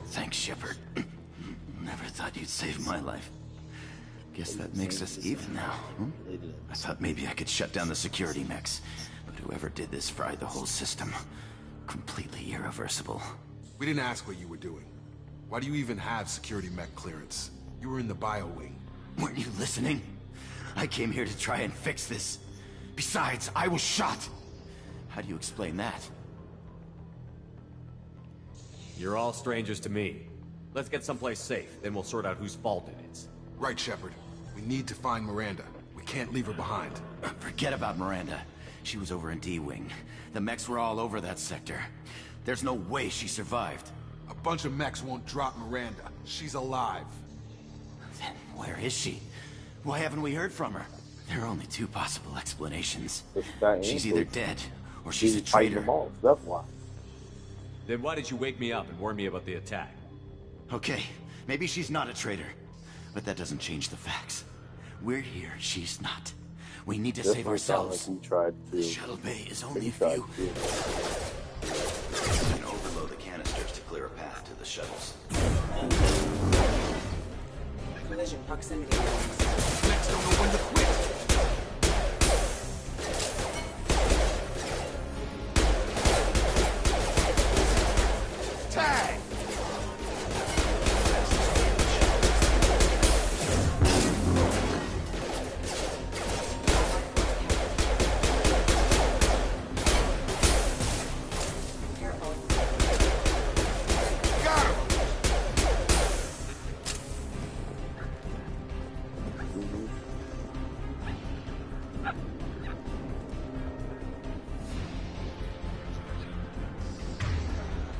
Thanks, Shepard. Never thought you'd save my life. Guess that makes us even now, hmm? I thought maybe I could shut down the security mechs, but whoever did this fried the whole system. Completely irreversible. We didn't ask what you were doing. Why do you even have security mech clearance? You were in the bio wing. Weren't you listening? I came here to try and fix this. Besides, I was shot. How do you explain that? You're all strangers to me. Let's get someplace safe, then we'll sort out whose fault it is. Right, Shepard. We need to find Miranda. We can't leave her behind. Forget about Miranda. She was over in D-Wing. The mechs were all over that sector. There's no way she survived. A bunch of mechs won't drop Miranda. She's alive. Then where is she? Why haven't we heard from her? There are only two possible explanations. She's either dead, or she's a traitor. That's why. Then why did you wake me up and warn me about the attack? Okay, maybe she's not a traitor. But that doesn't change the facts. We're here, she's not. We need to save ourselves. The shuttle bay is only a few. I'm gonna overload the canisters to clear a path to the shuttles. Collision proximity. Next, don't know when to quit. Tag!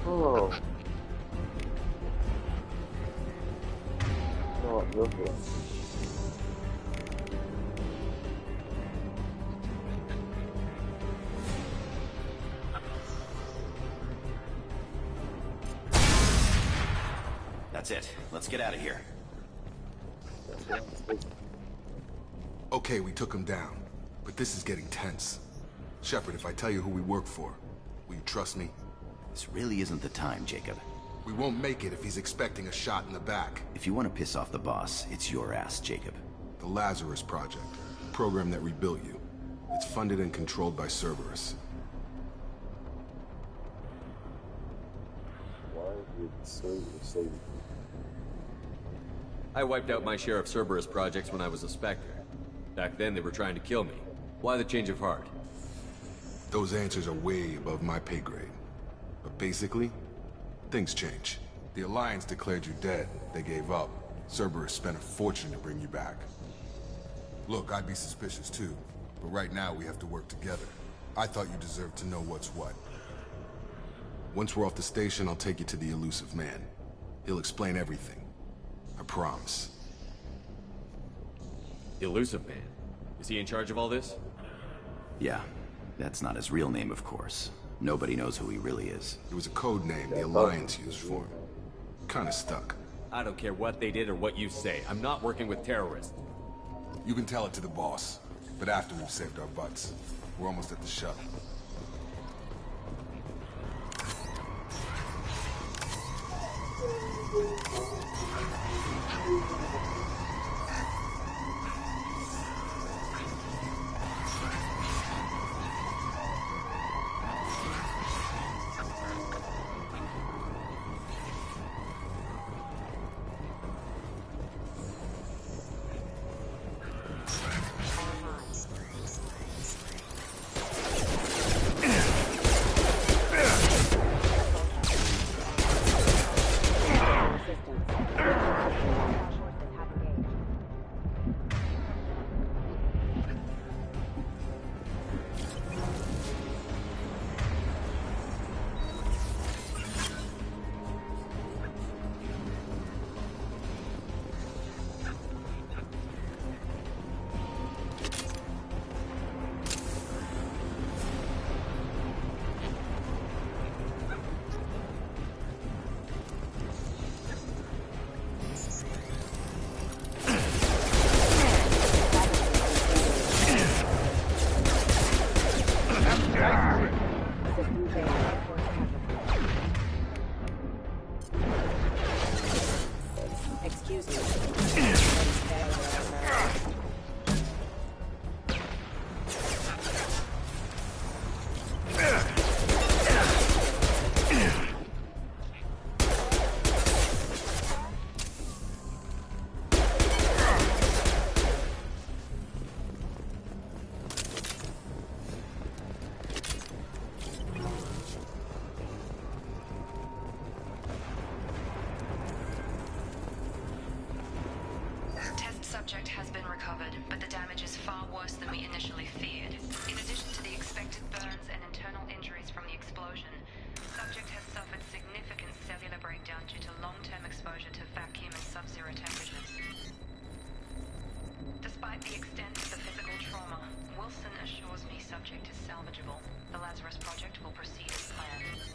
Oh. Oh, this one. That's it. Let's get out of here. Okay, we took him down. But this is getting tense. Shepard, if I tell you who we work for, will you trust me? This really isn't the time, Jacob. We won't make it if he's expecting a shot in the back. If you want to piss off the boss, it's your ass, Jacob. The Lazarus Project, a program that rebuilt you. It's funded and controlled by Cerberus. Why would Cerberus say I wiped out my share of Cerberus projects when I was a Spectre. Back then, they were trying to kill me. Why the change of heart? Those answers are way above my pay grade. But basically, things change. The Alliance declared you dead. They gave up. Cerberus spent a fortune to bring you back. Look, I'd be suspicious too. But right now, we have to work together. I thought you deserved to know what's what. Once we're off the station, I'll take you to the elusive man. He'll explain everything. I promise. Elusive Man? Is he in charge of all this? Yeah. That's not his real name, of course. Nobody knows who he really is. It was a code name the Alliance used for him. Kinda stuck. I don't care what they did or what you say. I'm not working with terrorists. You can tell it to the boss. But after we've saved our butts. We're almost at the shuttle. Excuse me. Subject has been recovered, but the damage is far worse than we initially feared. In addition to the expected burns and internal injuries from the explosion, subject has suffered significant cellular breakdown due to long-term exposure to vacuum and sub-zero temperatures. Despite the extent of the physical trauma, Wilson assures me subject is salvageable. The Lazarus Project will proceed as planned.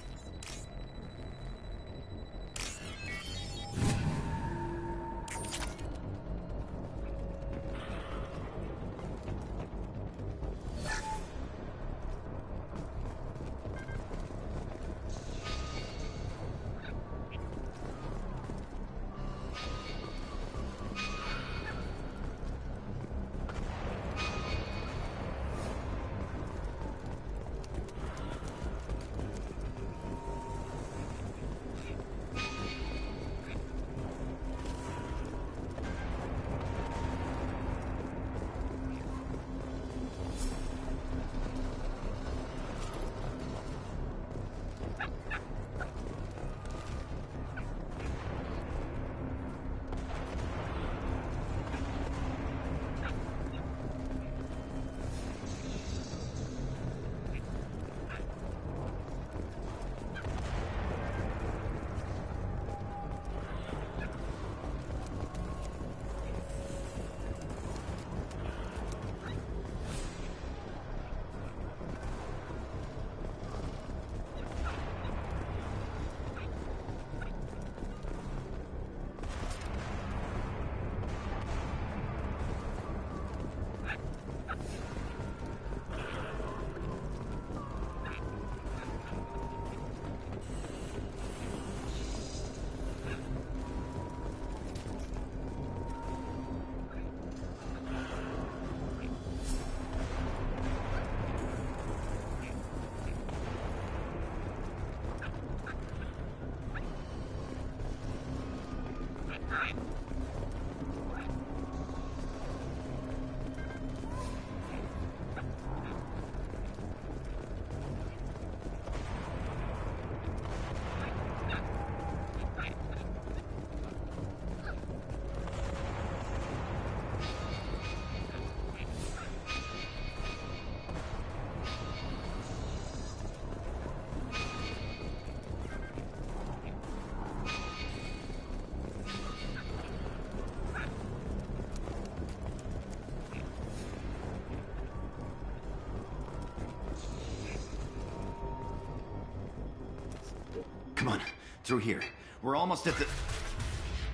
Come on, through here. We're almost at the...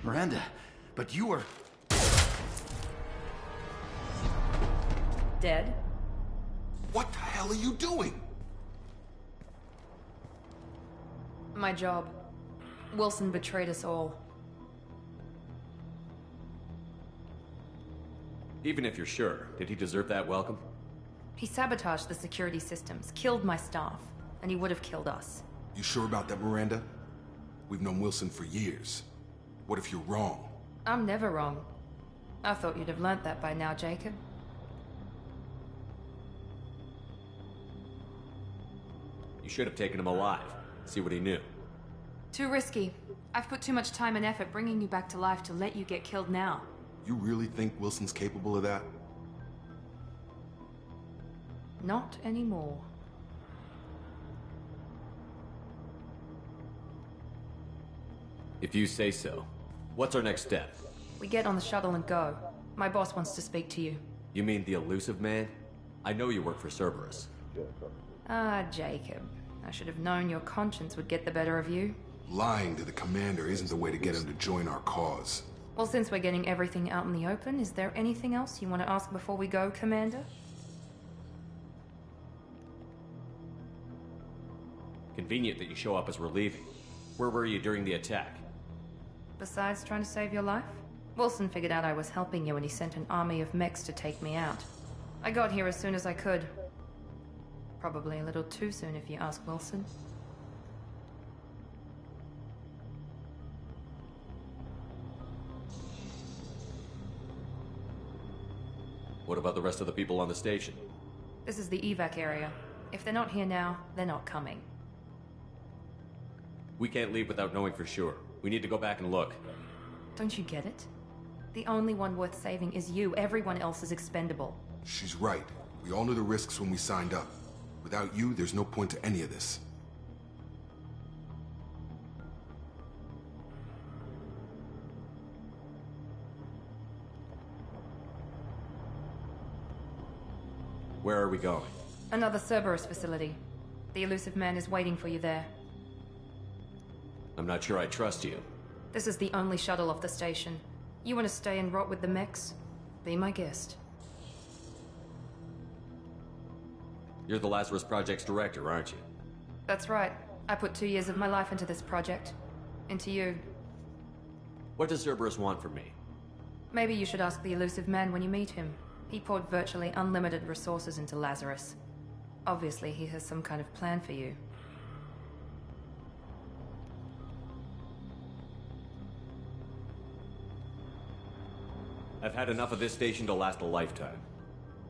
Miranda, but you were... Dead? What the hell are you doing? My job. Wilson betrayed us all. Even if you're sure, did he deserve that welcome? He sabotaged the security systems, killed my staff, and he would have killed us. You sure about that, Miranda? We've known Wilson for years. What if you're wrong? I'm never wrong. I thought you'd have learnt that by now, Jacob. You should have taken him alive. See what he knew. Too risky. I've put too much time and effort bringing you back to life to let you get killed now. You really think Wilson's capable of that? Not anymore. If you say so. What's our next step? We get on the shuttle and go. My boss wants to speak to you. You mean the elusive man? I know you work for Cerberus. Ah, Jacob. I should have known your conscience would get the better of you. Lying to the commander isn't the way to get him to join our cause. Well, since we're getting everything out in the open, is there anything else you want to ask before we go, Commander? Convenient that you show up as we're leaving. Where were you during the attack? Besides trying to save your life? Wilson figured out I was helping you and he sent an army of mechs to take me out. I got here as soon as I could. Probably a little too soon if you ask Wilson. What about the rest of the people on the station? This is the evac area. If they're not here now, they're not coming. We can't leave without knowing for sure. We need to go back and look. Don't you get it? The only one worth saving is you. Everyone else is expendable. She's right. We all knew the risks when we signed up. Without you, there's no point to any of this. Where are we going? Another Cerberus facility. The elusive man is waiting for you there. I'm not sure I trust you. This is the only shuttle off the station. You want to stay and rot with the mechs? Be my guest. You're the Lazarus Project's director, aren't you? That's right. I put 2 years of my life into this project. Into you. What does Cerberus want from me? Maybe you should ask the elusive man when you meet him. He poured virtually unlimited resources into Lazarus. Obviously, he has some kind of plan for you. I've had enough of this station to last a lifetime.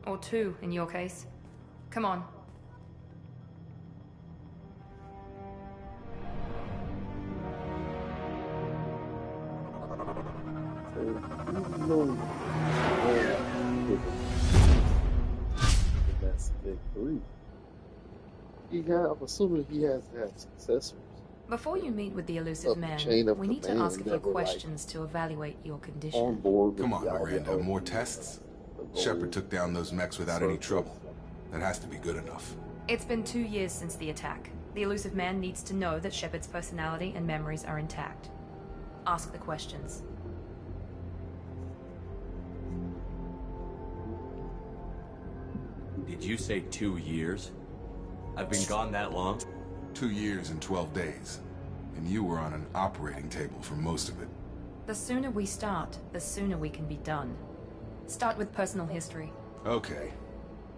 Or 2, in your case. Come on. That's big 3. I'm assuming he has to have successors. Before you meet with the elusive man, we need to ask a few questions to evaluate your condition. On board. Come on, Miranda. More tests? Shepard took down those mechs without any trouble. That has to be good enough. It's been 2 years since the attack. The elusive man needs to know that Shepard's personality and memories are intact. Ask the questions. Did you say 2 years? I've been gone that long? 2 years and 12 days. And you were on an operating table for most of it. The sooner we start, the sooner we can be done. Start with personal history. Okay.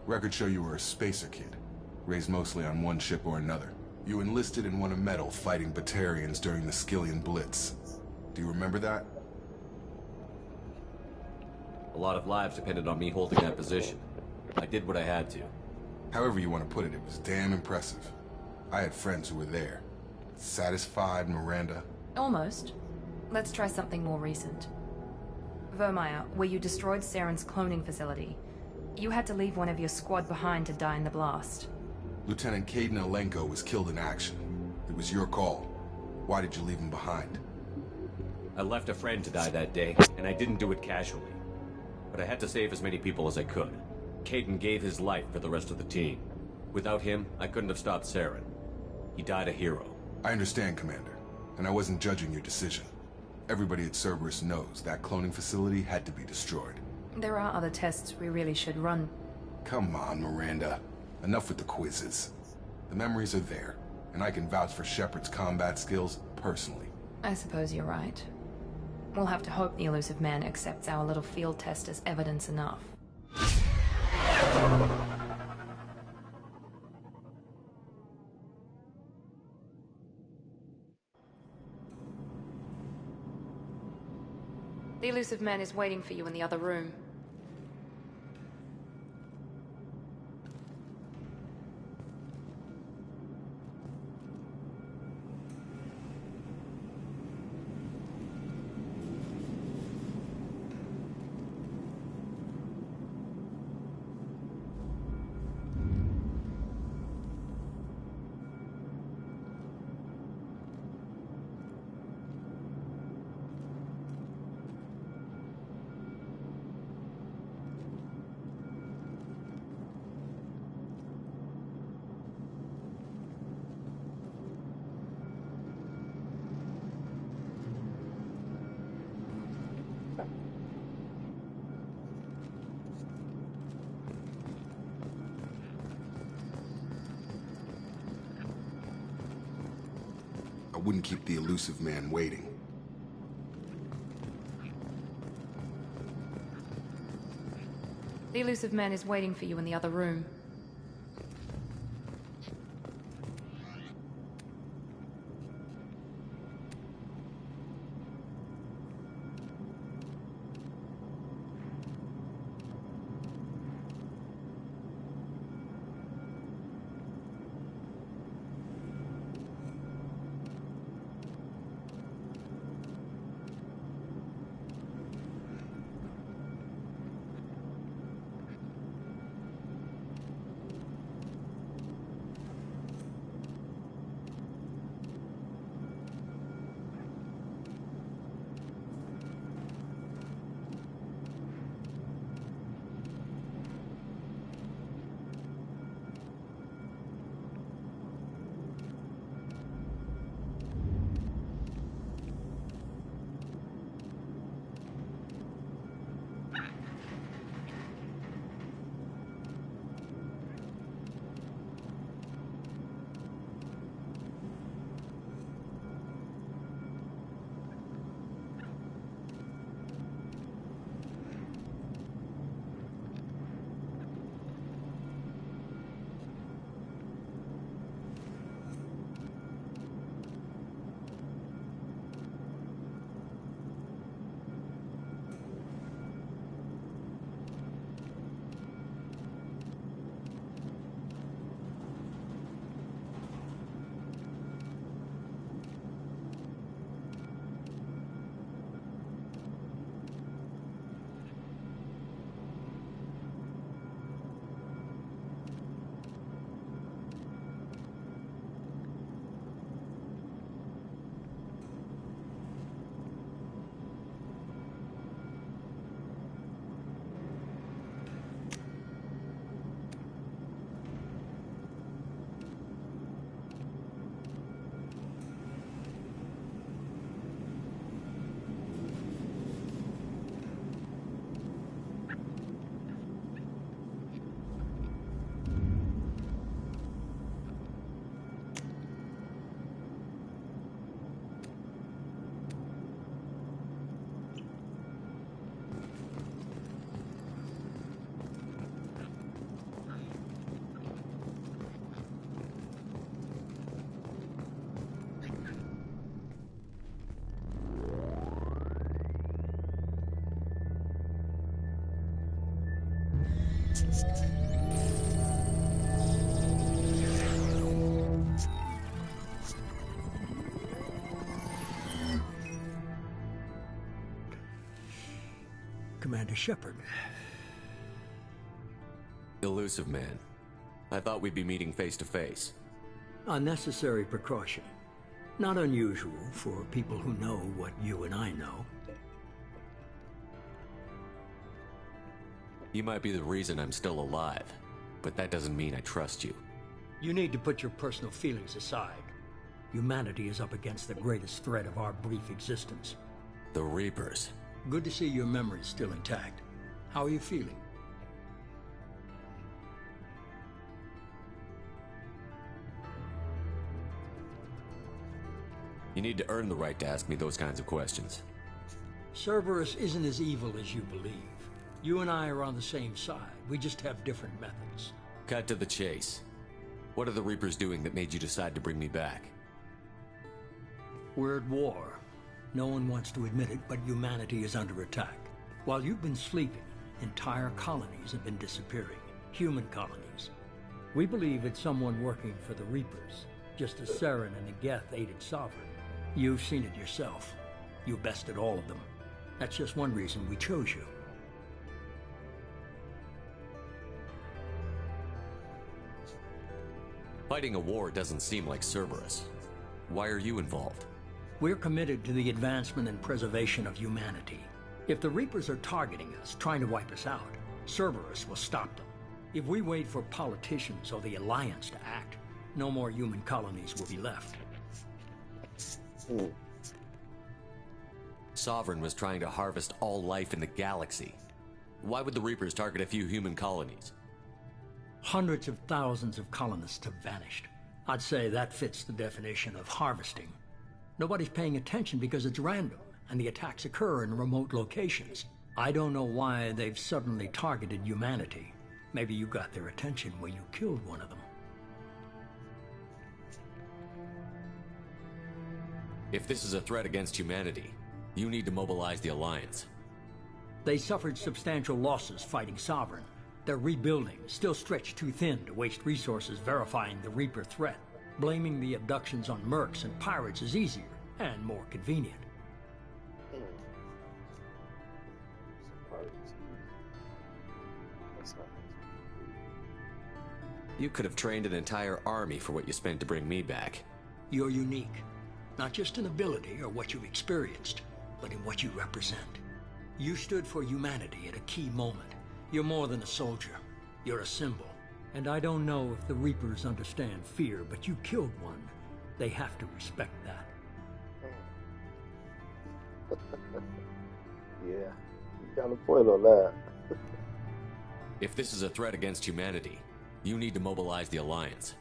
Records show you were a spacer kid. Raised mostly on one ship or another. You enlisted and won a medal fighting Batarians during the Skillian Blitz. Do you remember that? A lot of lives depended on me holding that position. I did what I had to. However you want to put it, it was damn impressive. I had friends who were there. Satisfied, Miranda? Almost. Let's try something more recent. Vermeer, where you destroyed Saren's cloning facility. You had to leave one of your squad behind to die in the blast. Lieutenant Caden Alenko was killed in action. It was your call. Why did you leave him behind? I left a friend to die that day, and I didn't do it casually. But I had to save as many people as I could. Caden gave his life for the rest of the team. Without him, I couldn't have stopped Saren. He died a hero. I understand, Commander, and I wasn't judging your decision. Everybody at Cerberus knows that cloning facility had to be destroyed. There are other tests we really should run. Come on, Miranda. Enough with the quizzes. The memories are there, and I can vouch for Shepard's combat skills personally. I suppose you're right. We'll have to hope the elusive man accepts our little field test as evidence enough. The elusive man is waiting for you in the other room. I wouldn't keep the elusive man waiting. The elusive man is waiting for you in the other room. Commander Shepard. Elusive man. I thought we'd be meeting face to face. Unnecessary precaution. Not unusual for people who know what you and I know. You might be the reason I'm still alive, but that doesn't mean I trust you. You need to put your personal feelings aside. Humanity is up against the greatest threat of our brief existence. The Reapers. Good to see your memory's still intact. How are you feeling? You need to earn the right to ask me those kinds of questions. Cerberus isn't as evil as you believe. You and I are on the same side. We just have different methods. Cut to the chase. What are the Reapers doing that made you decide to bring me back? We're at war. No one wants to admit it, but humanity is under attack. While you've been sleeping, entire colonies have been disappearing. Human colonies. We believe it's someone working for the Reapers, just as Saren and the Geth aided Sovereign. You've seen it yourself. You bested all of them. That's just one reason we chose you. Fighting a war doesn't seem like Cerberus. Why are you involved? We're committed to the advancement and preservation of humanity. If the Reapers are targeting us, trying to wipe us out, Cerberus will stop them. If we wait for politicians or the Alliance to act, no more human colonies will be left. Sovereign was trying to harvest all life in the galaxy. Why would the Reapers target a few human colonies? Hundreds of thousands of colonists have vanished. I'd say that fits the definition of harvesting. Nobody's paying attention because it's random, and the attacks occur in remote locations. I don't know why they've suddenly targeted humanity. Maybe you got their attention when you killed one of them. If this is a threat against humanity, you need to mobilize the Alliance. They suffered substantial losses fighting Sovereign. They're rebuilding, still stretched too thin to waste resources verifying the Reaper threat. Blaming the abductions on mercs and pirates is easier and more convenient. You could have trained an entire army for what you spent to bring me back. You're unique. Not just in ability or what you've experienced, but in what you represent. You stood for humanity at a key moment. You're more than a soldier. You're a symbol. And I don't know if the Reapers understand fear, but you killed one. They have to respect that. Yeah, you got a point on that. If this is a threat against humanity, you need to mobilize the Alliance.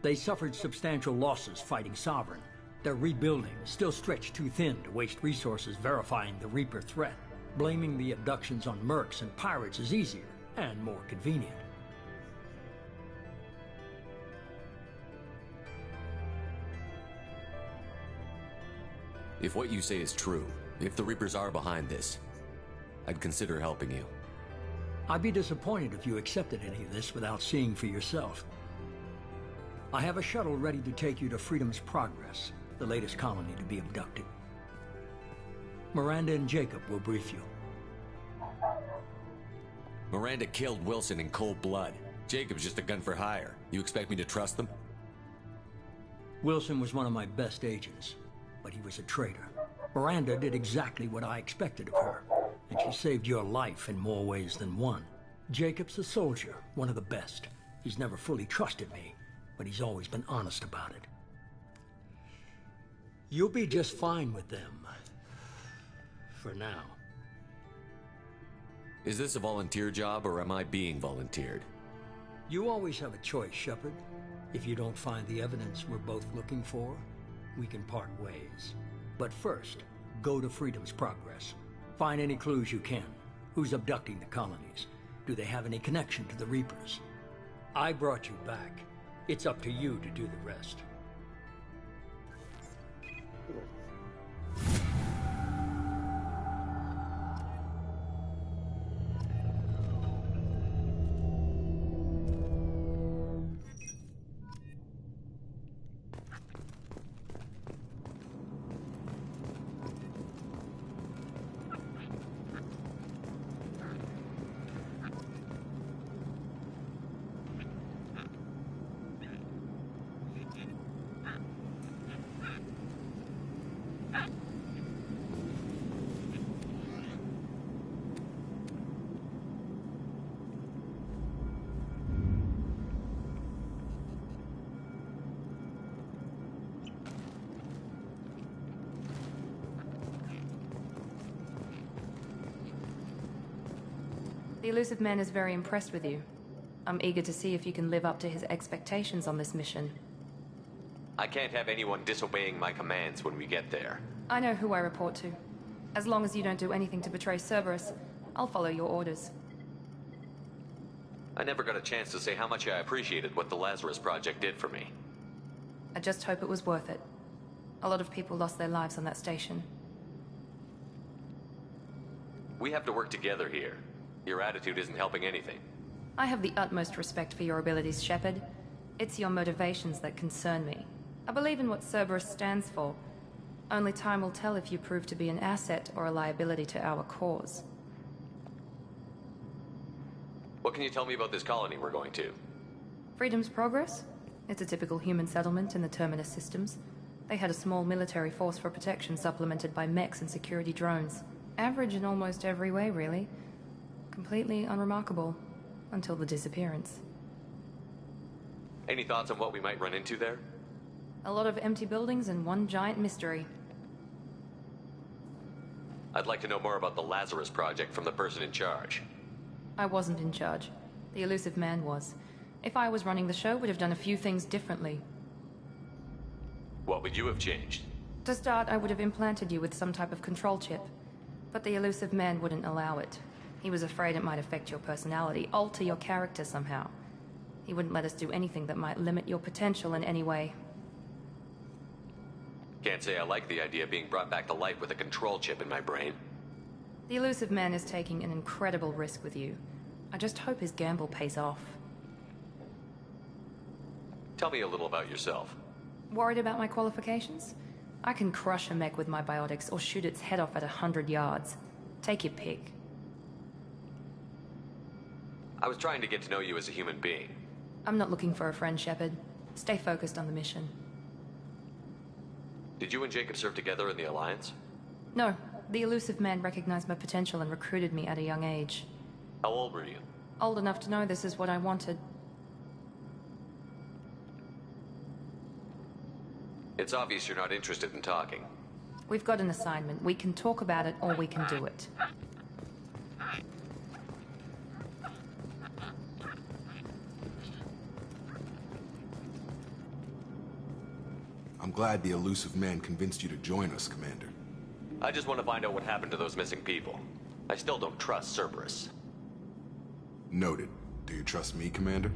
They suffered substantial losses fighting Sovereign. They're rebuilding, still stretched too thin to waste resources verifying the Reaper threat. Blaming the abductions on mercs and pirates is easier and more convenient. If what you say is true, if the Reapers are behind this, I'd consider helping you. I'd be disappointed if you accepted any of this without seeing for yourself. I have a shuttle ready to take you to Freedom's Progress, the latest colony to be abducted. Miranda and Jacob will brief you. Miranda killed Wilson in cold blood. Jacob's just a gun for hire. You expect me to trust them? Wilson was one of my best agents, but he was a traitor. Miranda did exactly what I expected of her, and she saved your life in more ways than one. Jacob's a soldier, one of the best. He's never fully trusted me, but he's always been honest about it. You'll be just fine with them. For now. Is this a volunteer job, or am I being volunteered? You always have a choice, Shepard. If you don't find the evidence we're both looking for, we can part ways. But first, go to Freedom's Progress. Find any clues you can. Who's abducting the colonies? Do they have any connection to the Reapers? I brought you back. It's up to you to do the rest. The elusive man is very impressed with you. I'm eager to see if you can live up to his expectations on this mission. I can't have anyone disobeying my commands when we get there. I know who I report to. As long as you don't do anything to betray Cerberus, I'll follow your orders. I never got a chance to say how much I appreciated what the Lazarus Project did for me. I just hope it was worth it. A lot of people lost their lives on that station. We have to work together here. Your attitude isn't helping anything. I have the utmost respect for your abilities, Shepard. It's your motivations that concern me. I believe in what Cerberus stands for. Only time will tell if you prove to be an asset or a liability to our cause. What can you tell me about this colony we're going to? Freedom's Progress? It's a typical human settlement in the Terminus systems. They had a small military force for protection supplemented by mechs and security drones. Average in almost every way, really. Completely unremarkable. Until the disappearance. Any thoughts on what we might run into there? A lot of empty buildings and one giant mystery. I'd like to know more about the Lazarus Project from the person in charge. I wasn't in charge. The elusive man was. If I was running the show, would have done a few things differently. What would you have changed? To start, I would have implanted you with some type of control chip. But the elusive man wouldn't allow it. He was afraid it might affect your personality, alter your character somehow. He wouldn't let us do anything that might limit your potential in any way. Can't say I like the idea of being brought back to life with a control chip in my brain. The elusive man is taking an incredible risk with you. I just hope his gamble pays off. Tell me a little about yourself. Worried about my qualifications? I can crush a mech with my biotics or shoot its head off at 100 yards. Take your pick. I was trying to get to know you as a human being. I'm not looking for a friend, Shepard. Stay focused on the mission. Did you and Jacob serve together in the Alliance? No. The elusive man recognized my potential and recruited me at a young age. How old were you? Old enough to know this is what I wanted. It's obvious you're not interested in talking. We've got an assignment. We can talk about it or we can do it. I'm glad the elusive man convinced you to join us, Commander. I just want to find out what happened to those missing people. I still don't trust Cerberus. Noted. Do you trust me, Commander?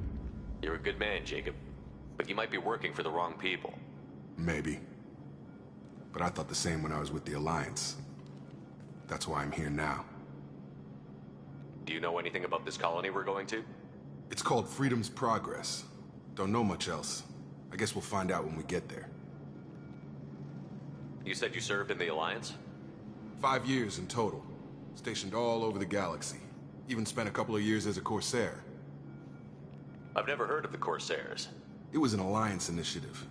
You're a good man, Jacob. But you might be working for the wrong people. Maybe. But I thought the same when I was with the Alliance. That's why I'm here now. Do you know anything about this colony we're going to? It's called Freedom's Progress. Don't know much else. I guess we'll find out when we get there. You said you served in the Alliance? 5 years in total. Stationed all over the galaxy. Even spent a couple of years as a Corsair. I've never heard of the Corsairs. It was an Alliance initiative.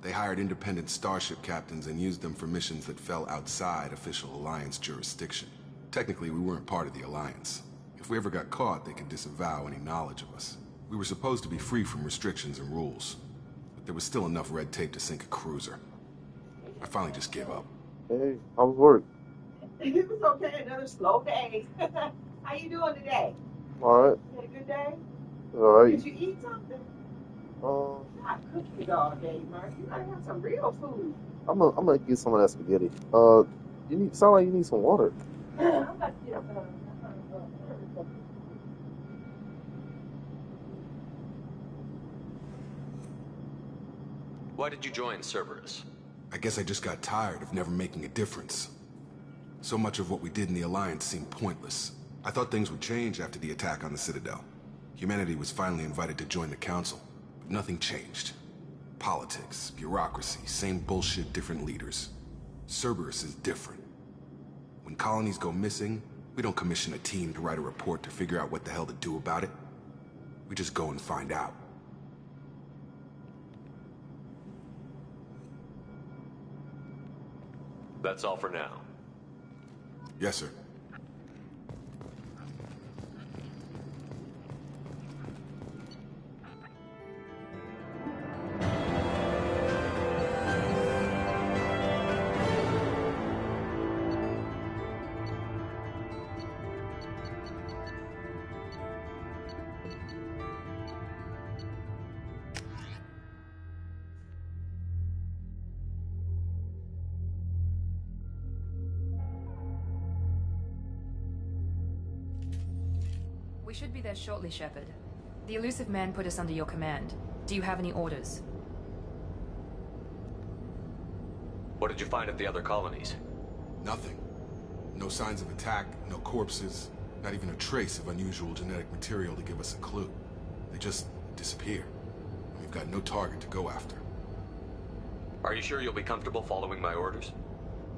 They hired independent starship captains and used them for missions that fell outside official Alliance jurisdiction. Technically, we weren't part of the Alliance. If we ever got caught, they could disavow any knowledge of us. We were supposed to be free from restrictions and rules. But there was still enough red tape to sink a cruiser. I finally just gave up. Hey, how's work? It was okay. Another slow day. How you doing today? All right. You had a good day? All right. Did you eat something? Not cookies all day, Mark. You gotta have some real food. I'm gonna get some of that spaghetti. Sound like you need some water. I'm about to get up. Why did you join Cerberus? I guess I just got tired of never making a difference. So much of what we did in the Alliance seemed pointless. I thought things would change after the attack on the Citadel. Humanity was finally invited to join the Council, but nothing changed. Politics, bureaucracy, same bullshit, different leaders. Cerberus is different. When colonies go missing, we don't commission a team to write a report to figure out what the hell to do about it. We just go and find out. That's all for now. Yes, sir. should be there shortly, Shepard. The elusive man put us under your command. Do you have any orders? What did you find at the other colonies? Nothing. No signs of attack, no corpses, not even a trace of unusual genetic material to give us a clue. They just disappear. We've got no target to go after. Are you sure you'll be comfortable following my orders?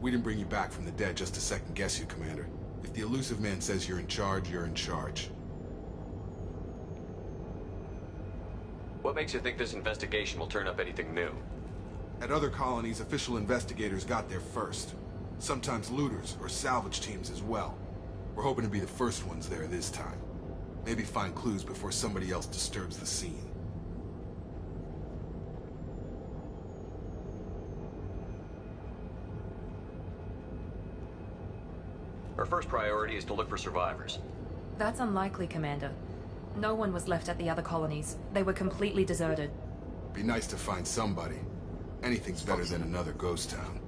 We didn't bring you back from the dead just to second guess you, Commander. If the elusive man says you're in charge, you're in charge. What makes you think this investigation will turn up anything new? At other colonies, official investigators got there first. Sometimes looters or salvage teams as well. We're hoping to be the first ones there this time. Maybe find clues before somebody else disturbs the scene. Our first priority is to look for survivors. That's unlikely, Commander. No one was left at the other colonies. They were completely deserted. Be nice to find somebody. Anything's better than another ghost town.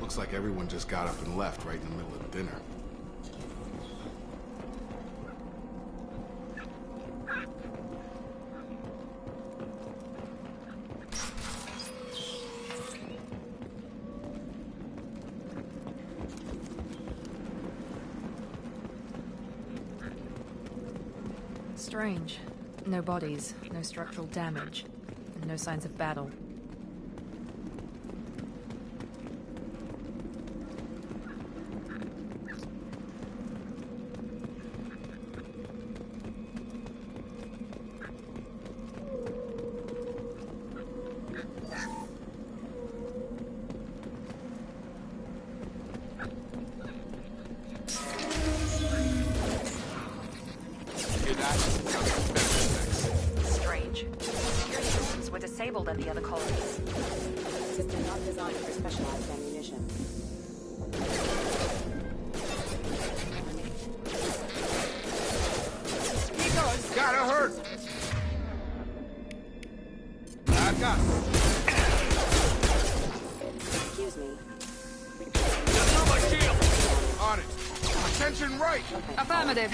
Looks like everyone just got up and left right in the middle of dinner. Strange. No bodies, no structural damage, and no signs of battle. Strange. Security systems were disabled at the other colonies. System not designed for specialized ammunition. He goes. Gotta hurt. I got it. Excuse me. That's my shield. On it. Attention right. Affirmative.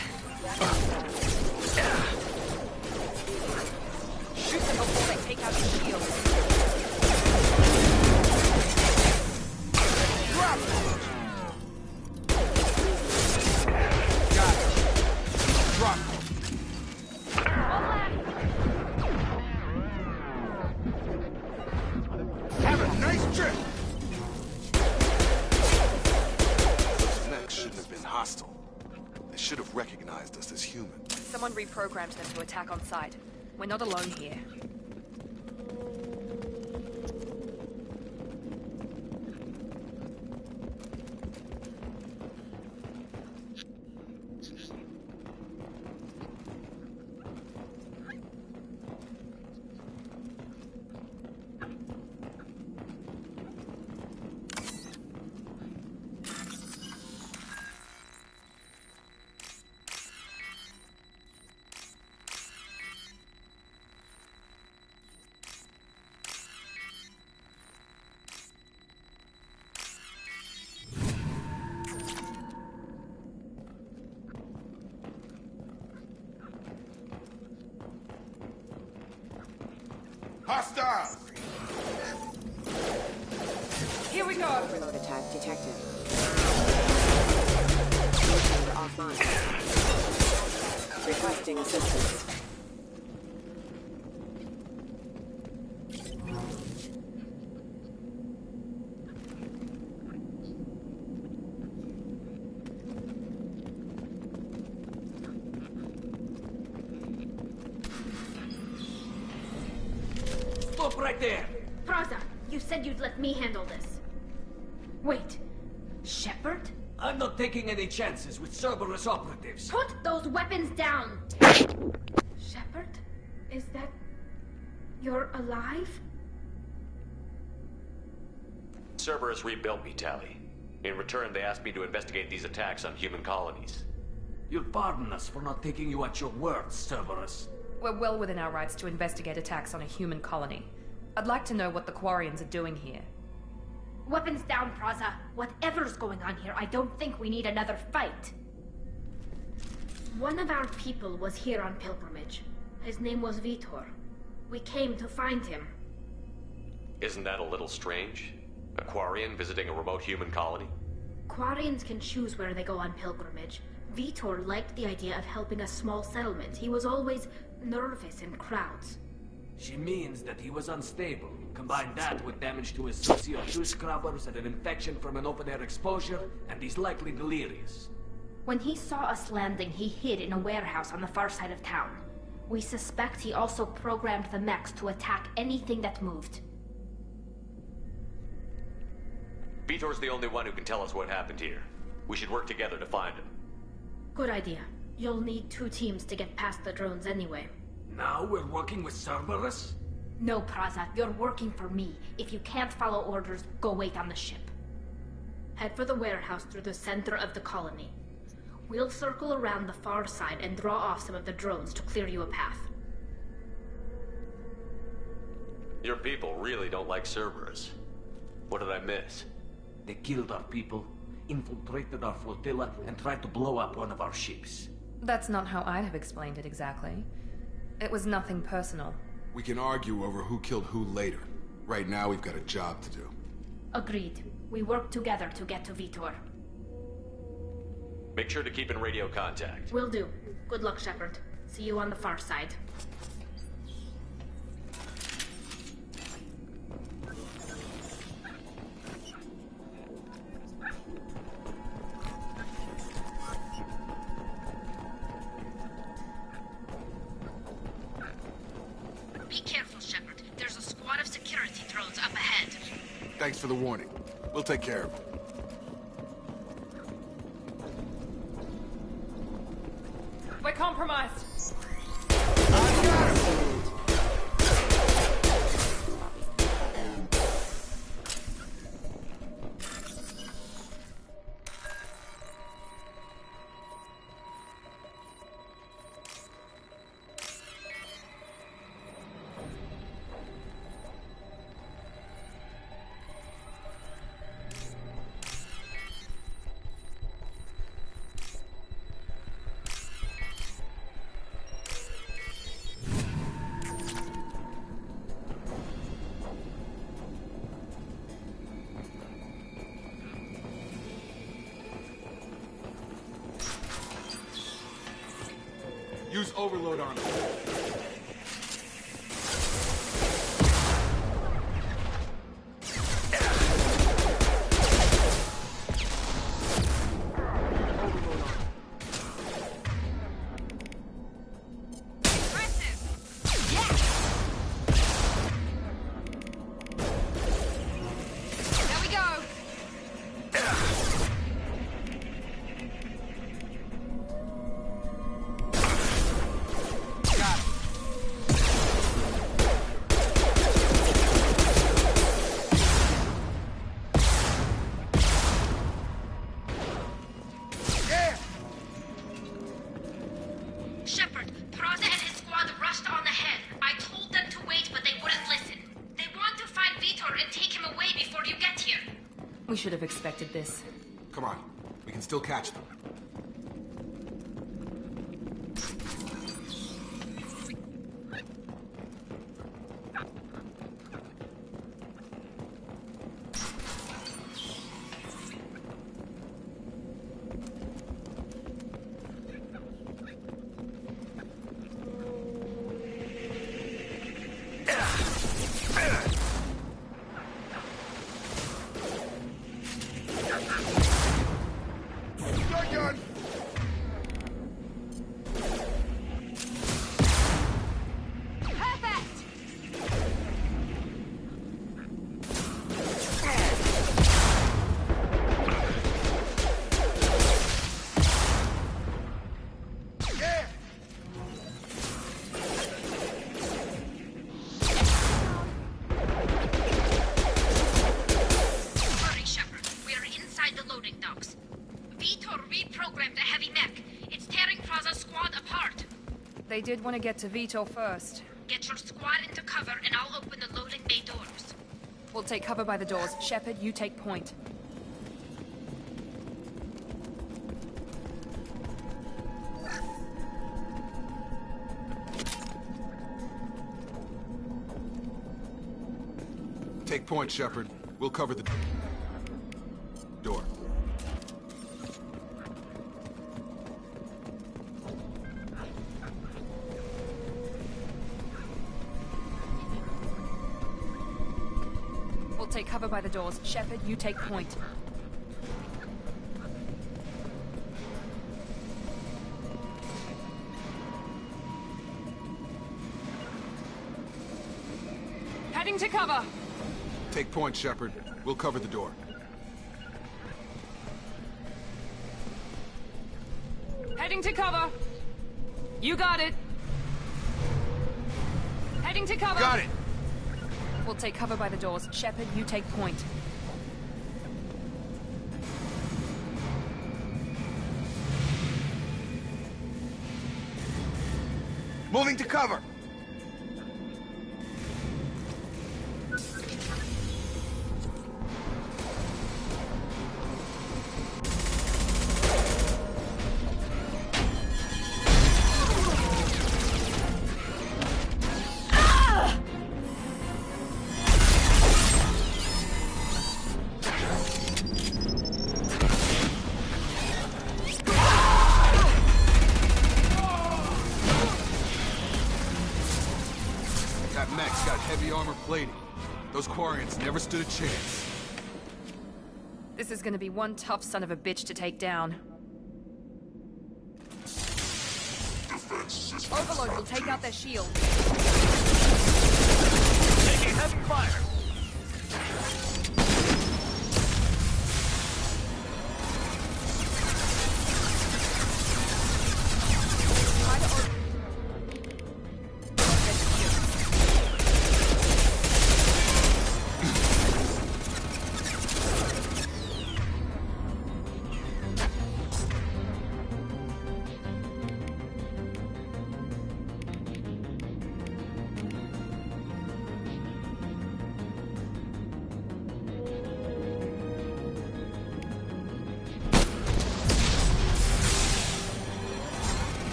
Shoot them before they take out the shield. Drop it. Got it. Drop it. Have a nice trip. Those mechs shouldn't have been hostile. They should have recognized us as human. Someone reprogrammed them to attack on sight. We're not alone here. Hostile! Here we go! Remote attack detected. Offline. Requesting assistance. Stop right there! Praza, you said you'd let me handle this. Wait, Shepard? I'm not taking any chances with Cerberus operatives. Put those weapons down! Shepard? Is that... you're alive? Cerberus rebuilt me, Tally. In return, they asked me to investigate these attacks on human colonies. You'll pardon us for not taking you at your word, Cerberus. We're well within our rights to investigate attacks on a human colony. I'd like to know what the Quarians are doing here. Weapons down, Praza. Whatever's going on here, I don't think we need another fight. One of our people was here on pilgrimage. His name was Vitor. We came to find him. Isn't that a little strange? A Quarian visiting a remote human colony? Quarians can choose where they go on pilgrimage. Vitor liked the idea of helping a small settlement. He was always nervous in crowds. She means that he was unstable. Combine that with damage to his CO2 scrubbers and an infection from an open-air exposure, and he's likely delirious. When he saw us landing, he hid in a warehouse on the far side of town. We suspect he also programmed the mechs to attack anything that moved. Vitor's the only one who can tell us what happened here. We should work together to find him. Good idea. You'll need 2 teams to get past the drones anyway. Now we're working with Cerberus? No, Praza. You're working for me. If you can't follow orders, go wait on the ship. Head for the warehouse through the center of the colony. We'll circle around the far side and draw off some of the drones to clear you a path. Your people really don't like Cerberus. What did I miss? They killed our people, infiltrated our flotilla, and tried to blow up one of our ships. That's not how I'd have explained it exactly. It was nothing personal. We can argue over who killed who later. Right now, we've got a job to do. Agreed. We work together to get to Vitor. Make sure to keep in radio contact. Will do. Good luck, Shepard. See you on the far side. Be careful, Shepard. There's a squad of security drones up ahead. Thanks for the warning. We'll take care of it. We're compromised. Use overload on them. Shepard, Praza and his squad rushed on ahead. I told them to wait, but they wouldn't listen. They want to find Vitor and take him away before you get here. We should have expected this. Come on. We can still catch them. They did want to get to Vitor first. Get your squad into cover and I'll open the loading bay doors. We'll take cover by the doors. Shepard, you take point. Take point, Shepard. We'll cover the door. We'll take cover by the doors. Shepard, you take point. Heading to cover. Take point, Shepard. We'll cover the door. Heading to cover. You got it. Heading to cover. Got it. We'll take cover by the doors. Shepard, you take point. Moving to cover. That mech's got heavy armor plating. Those Quarians never stood a chance. This is gonna be one tough son of a bitch to take down. Overload will take out their shield. Taking heavy fire.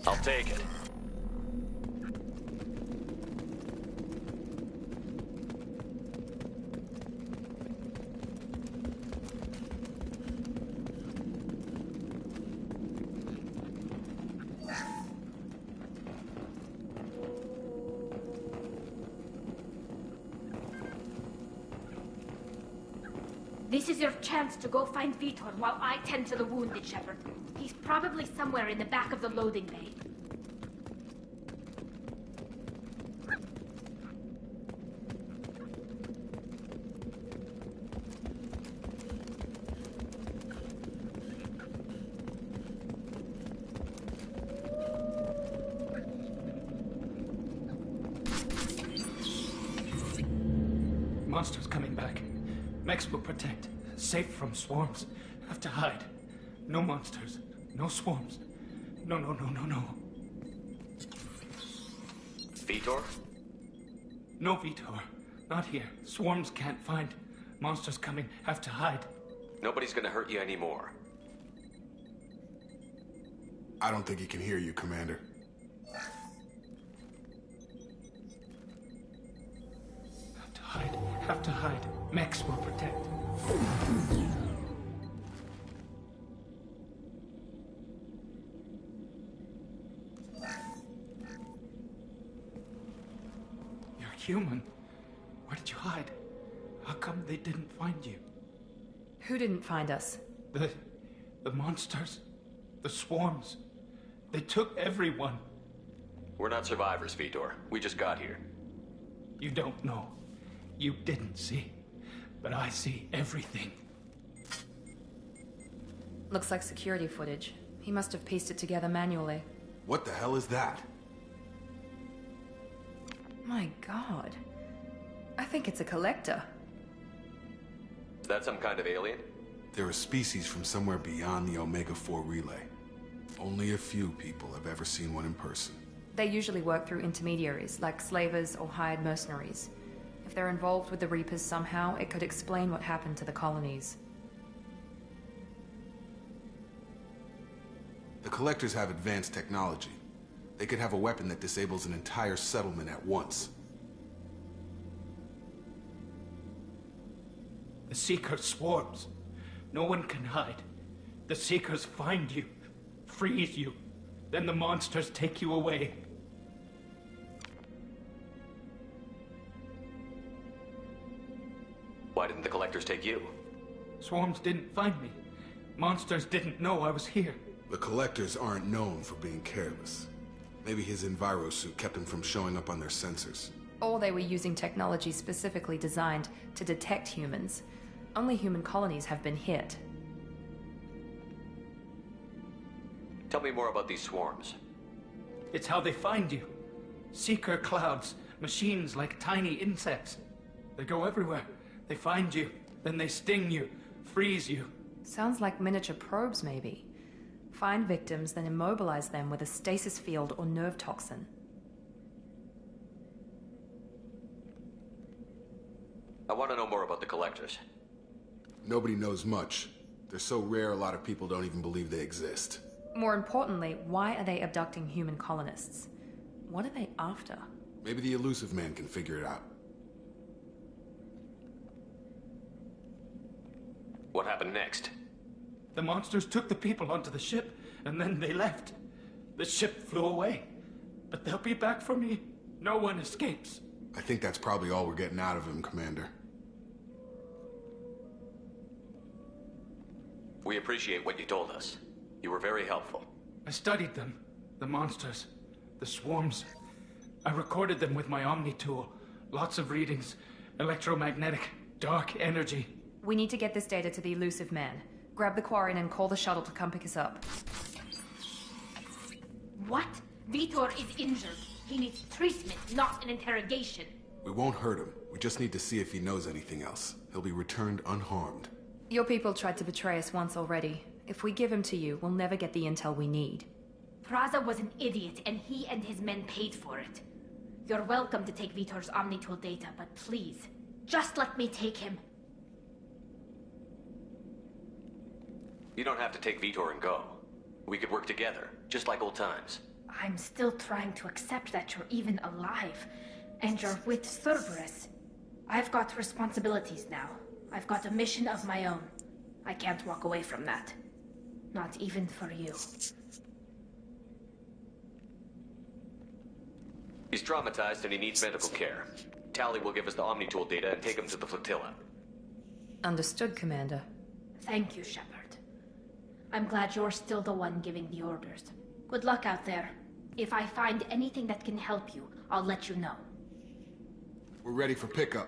I'll take it. This is your chance to go find Vitor while I tend to the wounded, Shepard. He's probably somewhere in the back of the loading bay. Monsters coming back. Mechs will protect. Safe from swarms. Have to hide. No monsters. No swarms. No. Vitor? No Vitor. Not here. Swarms can't find. Monsters coming. Have to hide. Nobody's gonna hurt you anymore. I don't think he can hear you, Commander. Have to hide. Mechs will protect. human. Where did you hide? How come they didn't find you? Who didn't find us? The monsters. The swarms. They took everyone. We're not survivors, Vitor. We just got here. You don't know. You didn't see. But I see everything. Looks like security footage. He must have pieced it together manually. What the hell is that? My god. I think it's a collector. Is that some kind of alien? They're a species from somewhere beyond the Omega-4 relay. Only a few people have ever seen one in person. They usually work through intermediaries, like slavers or hired mercenaries. If they're involved with the Reapers somehow, it could explain what happened to the colonies. The Collectors have advanced technology. They could have a weapon that disables an entire settlement at once. The Seeker swarms. No one can hide. The Seekers find you, freeze you, then the monsters take you away. Why didn't the Collectors take you? Swarms didn't find me. Monsters didn't know I was here. The Collectors aren't known for being careless. Maybe his envirosuit kept him from showing up on their sensors. Or they were using technology specifically designed to detect humans. Only human colonies have been hit. Tell me more about these swarms. It's how they find you. Seeker clouds, machines like tiny insects. They go everywhere. They find you, then they sting you, freeze you. Sounds like miniature probes, maybe. Find victims, then immobilize them with a stasis field or nerve toxin. I want to know more about the Collectors. Nobody knows much. They're so rare, a lot of people don't even believe they exist. More importantly, why are they abducting human colonists? What are they after? Maybe the Elusive Man can figure it out. What happened next? The monsters took the people onto the ship, and then they left. The ship flew away. But they'll be back for me. No one escapes. I think that's probably all we're getting out of him, Commander. We appreciate what you told us. You were very helpful. I studied them. The monsters. The swarms. I recorded them with my Omni tool. Lots of readings. Electromagnetic. Dark energy. We need to get this data to the Elusive Man. Grab the Quarian and call the shuttle to come pick us up. What? Vitor is injured. He needs treatment, not an interrogation. We won't hurt him. We just need to see if he knows anything else. He'll be returned unharmed. Your people tried to betray us once already. If we give him to you, we'll never get the intel we need. Praza was an idiot, and he and his men paid for it. You're welcome to take Vitor's Omnitool data, but please, just let me take him. You don't have to take Vitor and go. We could work together, just like old times. I'm still trying to accept that you're even alive, and you're with Cerberus. I've got responsibilities now. I've got a mission of my own. I can't walk away from that. Not even for you. He's traumatized and he needs medical care. Tally will give us the Omnitool data and take him to the flotilla. Understood, Commander. Thank you, Shepard. I'm glad you're still the one giving the orders. Good luck out there. If I find anything that can help you, I'll let you know. We're ready for pickup.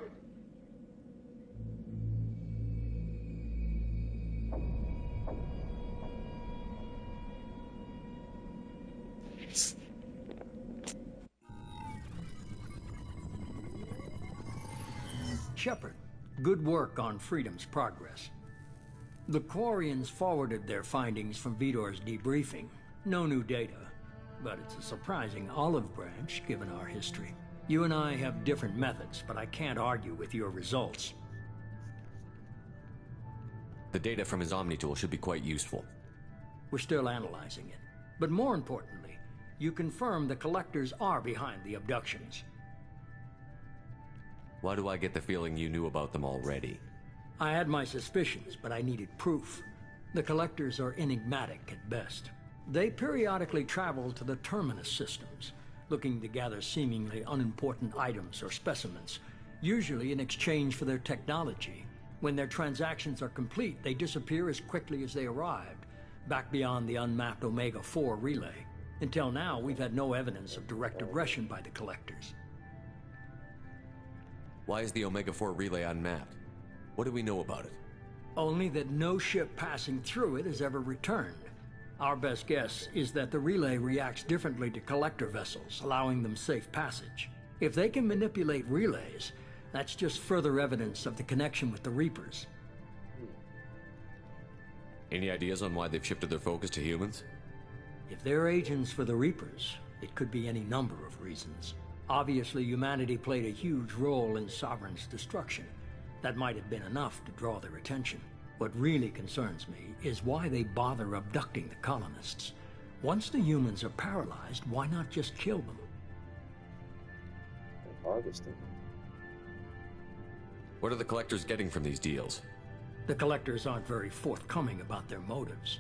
Shepard, good work on Freedom's progress. The Quarians forwarded their findings from Vitor's debriefing. No new data, but it's a surprising olive branch given our history. You and I have different methods, but I can't argue with your results. The data from his Omnitool should be quite useful. We're still analyzing it. But more importantly, you confirm the Collectors are behind the abductions. Why do I get the feeling you knew about them already? I had my suspicions, but I needed proof. The Collectors are enigmatic at best. They periodically travel to the Terminus systems, looking to gather seemingly unimportant items or specimens, usually in exchange for their technology. When their transactions are complete, they disappear as quickly as they arrived, back beyond the unmapped Omega-4 relay. Until now, we've had no evidence of direct aggression by the Collectors. Why is the Omega-4 relay unmapped? What do we know about it? Only that no ship passing through it has ever returned. Our best guess is that the relay reacts differently to Collector vessels, allowing them safe passage. If they can manipulate relays, that's just further evidence of the connection with the Reapers. Any ideas on why they've shifted their focus to humans? If they're agents for the Reapers, it could be any number of reasons. Obviously, humanity played a huge role in Sovereign's destruction. That might have been enough to draw their attention. What really concerns me is why they bother abducting the colonists. Once the humans are paralyzed, why not just kill them? Harvesting. What are the Collectors getting from these deals? The Collectors aren't very forthcoming about their motives.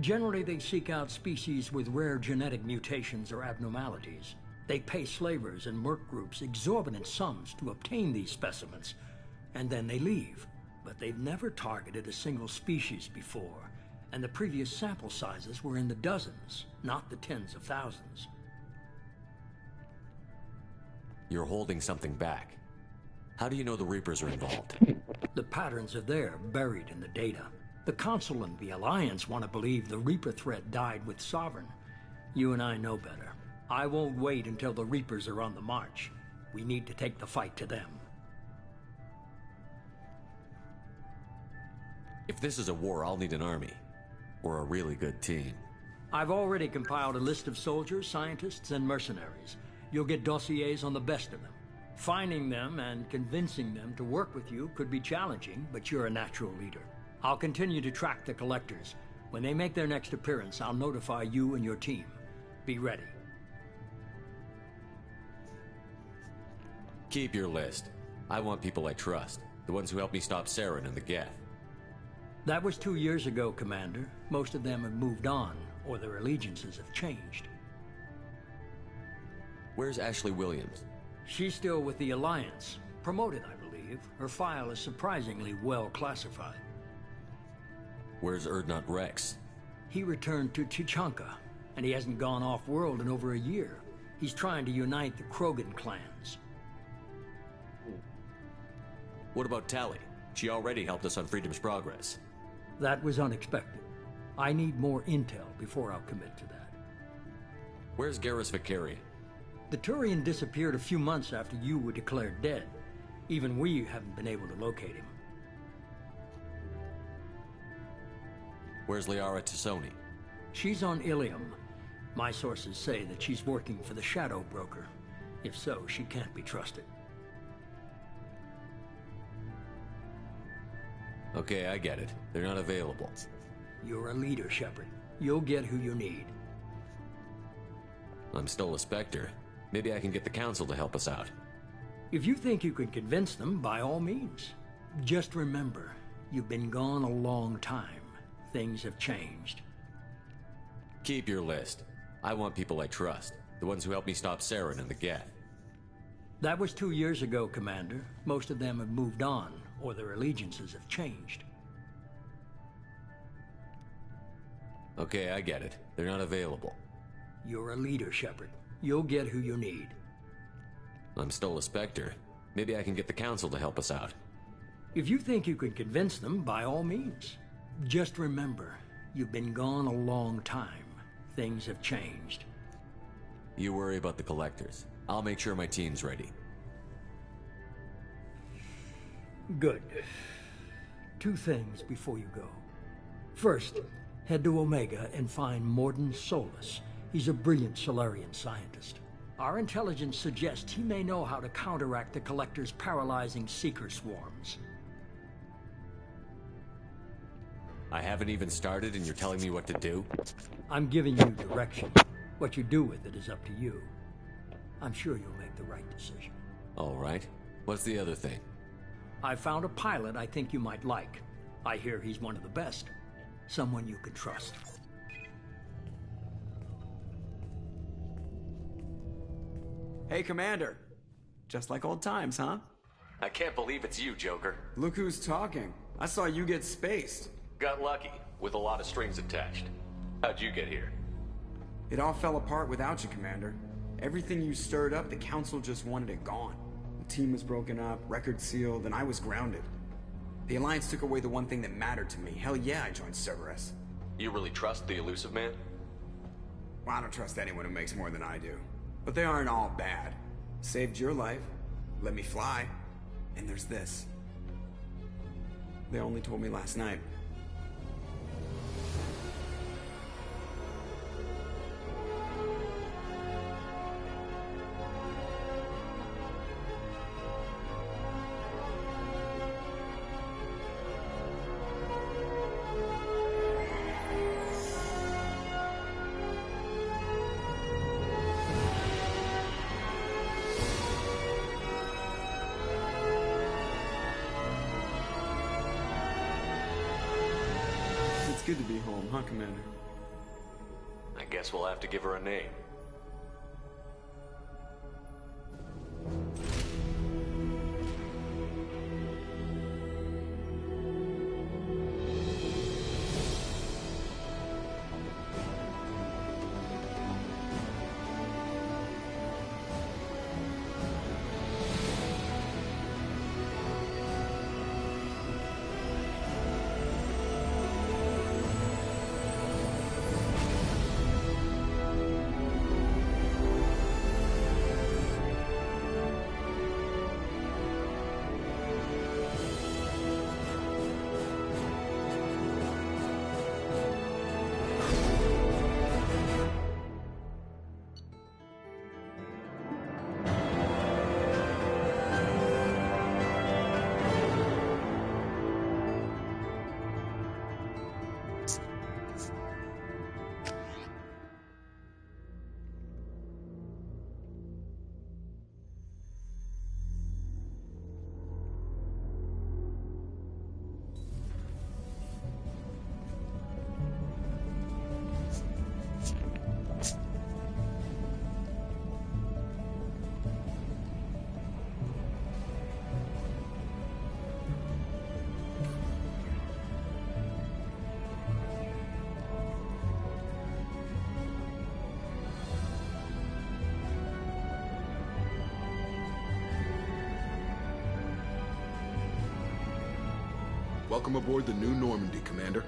Generally, they seek out species with rare genetic mutations or abnormalities. They pay slavers and merc groups exorbitant sums to obtain these specimens, and then they leave. But they've never targeted a single species before, and the previous sample sizes were in the dozens, not the tens of thousands. You're holding something back. How do you know the Reapers are involved? The patterns are there, buried in the data. The Council and the Alliance want to believe the Reaper threat died with Sovereign. You and I know better. I won't wait until the Reapers are on the march. We need to take the fight to them. If this is a war, I'll need an army. Or a really good team. I've already compiled a list of soldiers, scientists, and mercenaries. You'll get dossiers on the best of them. Finding them and convincing them to work with you could be challenging, but you're a natural leader. I'll continue to track the Collectors. When they make their next appearance, I'll notify you and your team. Be ready. Keep your list. I want people I trust. The ones who helped me stop Saren and the Geth. That was 2 years ago, Commander. Most of them have moved on, or their allegiances have changed. Where's Ashley Williams? She's still with the Alliance. Promoted, I believe. Her file is surprisingly well classified. Where's Erdnot Rex? He returned to Chichanka, and he hasn't gone off-world in over a year. He's trying to unite the Krogan clans. What about Tali? She already helped us on Freedom's Progress. That was unexpected. I need more intel before I'll commit to that. Where's Garrus Vicarian? The Turian disappeared a few months after you were declared dead. Even we haven't been able to locate him. Where's Liara Tassoni? She's on Ilium. My sources say that she's working for the Shadow Broker. If so, she can't be trusted. Okay, I get it. They're not available. You're a leader, Shepard. You'll get who you need. I'm still a Spectre. Maybe I can get the Council to help us out. If you think you can convince them, by all means. Just remember, you've been gone a long time. Things have changed. Keep your list. I want people I trust. The ones who helped me stop Saren and the Geth. That was 2 years ago, Commander. Most of them have moved on, or their allegiances have changed. Okay, I get it. They're not available. You're a leader, Shepard. You'll get who you need. I'm still a Spectre. Maybe I can get the Council to help us out. If you think you can convince them, by all means. Just remember, you've been gone a long time. Things have changed. You worry about the Collectors. I'll make sure my team's ready. Good. 2 things before you go. First, head to Omega and find Morden Solus. He's a brilliant Solarian scientist. Our intelligence suggests he may know how to counteract the Collector's paralyzing Seeker swarms. I haven't even started and you're telling me what to do? I'm giving you direction. What you do with it is up to you. I'm sure you'll make the right decision. All right. What's the other thing? I found a pilot I think you might like. I hear he's one of the best. Someone you can trust. Hey, Commander. Just like old times, huh? I can't believe it's you, Joker. Look who's talking. I saw you get spaced. Got lucky, with a lot of strings attached. How'd you get here? It all fell apart without you, Commander. Everything you stirred up, the Council just wanted it gone. The team was broken up, records sealed, and I was grounded. The Alliance took away the one thing that mattered to me. Hell yeah, I joined Cerberus. You really trust the Elusive Man? Well, I don't trust anyone who makes more than I do. But they aren't all bad. Saved your life, let me fly, and there's this. They only told me last night. Good to be home, huh, Commander? I guess we'll have to give her a name. Welcome aboard the New Normandy, Commander.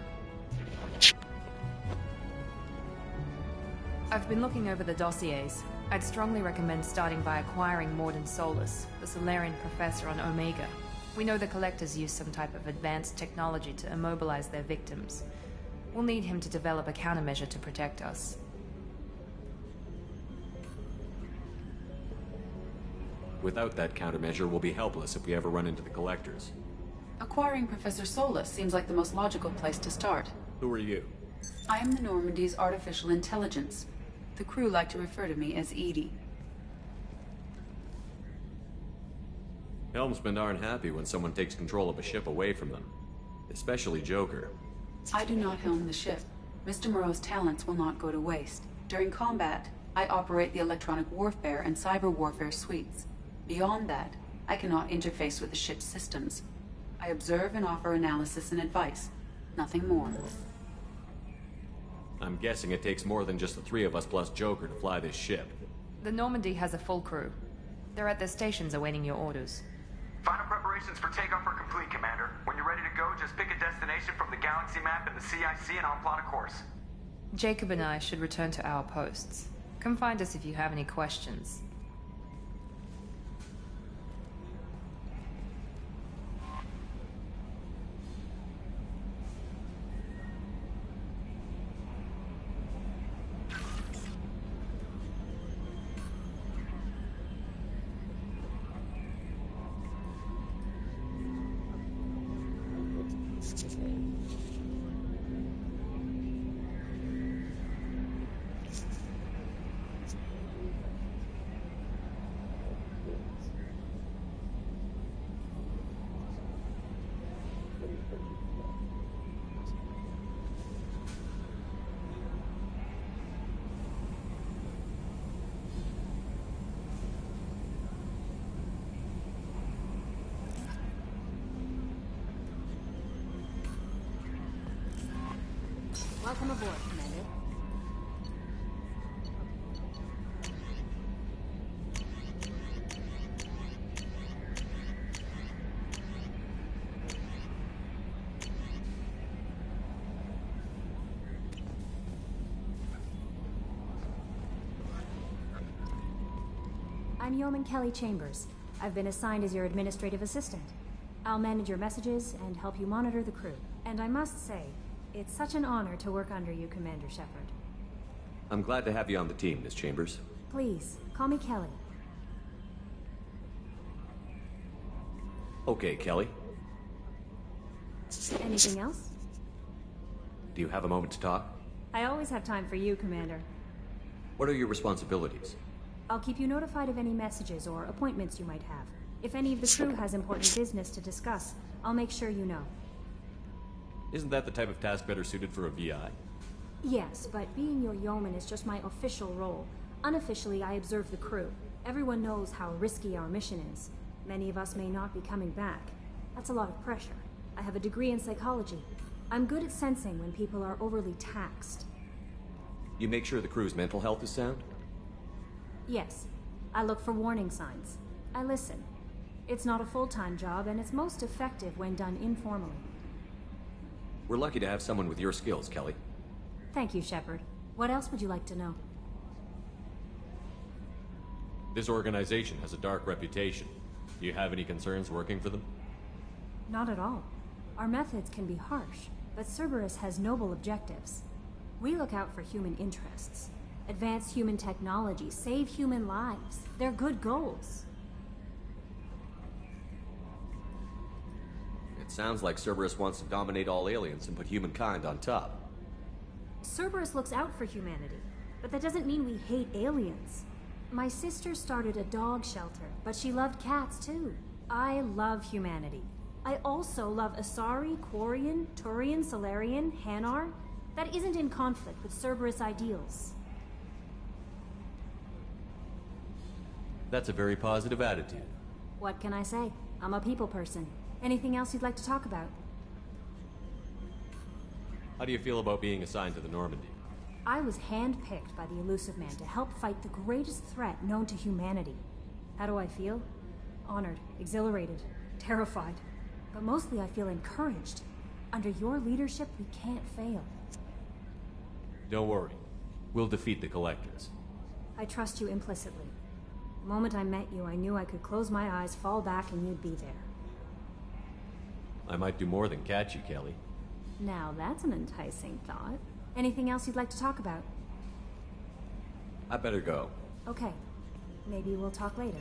I've been looking over the dossiers. I'd strongly recommend starting by acquiring Morden Solus, the Solarian professor on Omega. We know the Collectors use some type of advanced technology to immobilize their victims. We'll need him to develop a countermeasure to protect us. Without that countermeasure, we'll be helpless if we ever run into the Collectors. Acquiring Professor Solus seems like the most logical place to start. Who are you? I am the Normandy's artificial intelligence. The crew like to refer to me as Edie. Helmsmen aren't happy when someone takes control of a ship away from them. Especially Joker. I do not helm the ship. Mr. Moreau's talents will not go to waste. During combat, I operate the electronic warfare and cyber warfare suites. Beyond that, I cannot interface with the ship's systems. I observe and offer analysis and advice. Nothing more. I'm guessing it takes more than just the three of us plus Joker to fly this ship. The Normandy has a full crew. They're at their stations awaiting your orders. Final preparations for takeoff are complete, Commander. When you're ready to go, just pick a destination from the galaxy map in the CIC and I'll plot a course. Jacob and I should return to our posts. Come find us if you have any questions. Welcome aboard, Commander. I'm Yeoman Kelly Chambers. I've been assigned as your administrative assistant. I'll manage your messages and help you monitor the crew. And I must say, it's such an honor to work under you, Commander Shepard. I'm glad to have you on the team, Miss Chambers. Please, call me Kelly. Okay, Kelly. Anything else? Do you have a moment to talk? I always have time for you, Commander. What are your responsibilities? I'll keep you notified of any messages or appointments you might have. If any of the crew has important business to discuss, I'll make sure you know. Isn't that the type of task better suited for a VI? Yes, but being your yeoman is just my official role. Unofficially, I observe the crew. Everyone knows how risky our mission is. Many of us may not be coming back. That's a lot of pressure. I have a degree in psychology. I'm good at sensing when people are overly taxed. You make sure the crew's mental health is sound? Yes. I look for warning signs. I listen. It's not a full-time job, and it's most effective when done informally. We're lucky to have someone with your skills, Kelly. Thank you, Shepard. What else would you like to know? This organization has a dark reputation. Do you have any concerns working for them? Not at all. Our methods can be harsh, but Cerberus has noble objectives. We look out for human interests. Advance human technology, save human lives. They're good goals. It sounds like Cerberus wants to dominate all aliens and put humankind on top. Cerberus looks out for humanity, but that doesn't mean we hate aliens. My sister started a dog shelter, but she loved cats too. I love humanity. I also love Asari, Quarian, Turian, Solarian, Hanar. That isn't in conflict with Cerberus ideals. That's a very positive attitude. What can I say? I'm a people person. Anything else you'd like to talk about? How do you feel about being assigned to the Normandy? I was handpicked by the Elusive Man to help fight the greatest threat known to humanity. How do I feel? Honored, exhilarated, terrified. But mostly I feel encouraged. Under your leadership, we can't fail. Don't worry. We'll defeat the Collectors. I trust you implicitly. The moment I met you, I knew I could close my eyes, fall back, and you'd be there. I might do more than catch you, Kelly. Now that's an enticing thought. Anything else you'd like to talk about? I better go. Okay. Maybe we'll talk later.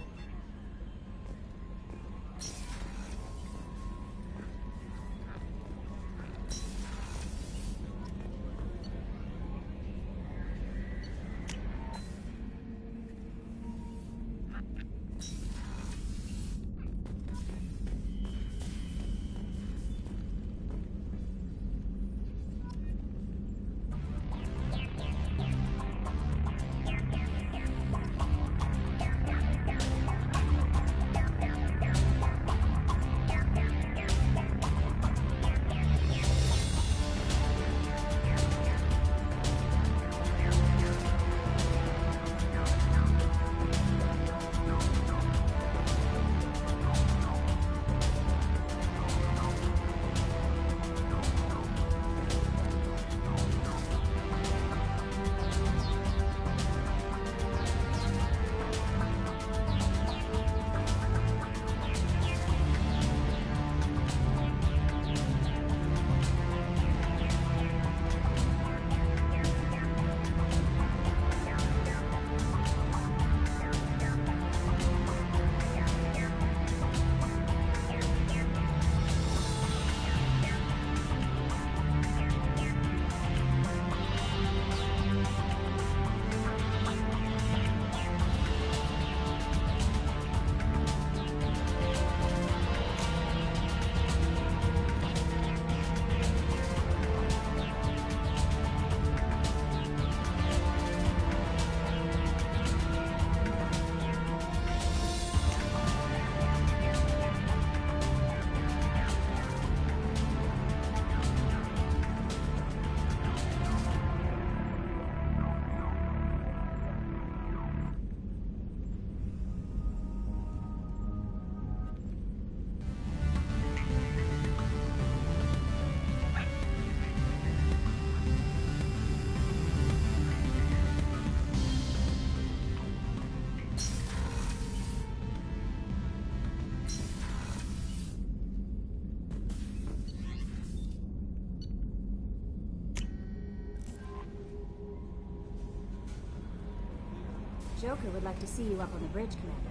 Joker would like to see you up on the bridge, Commander.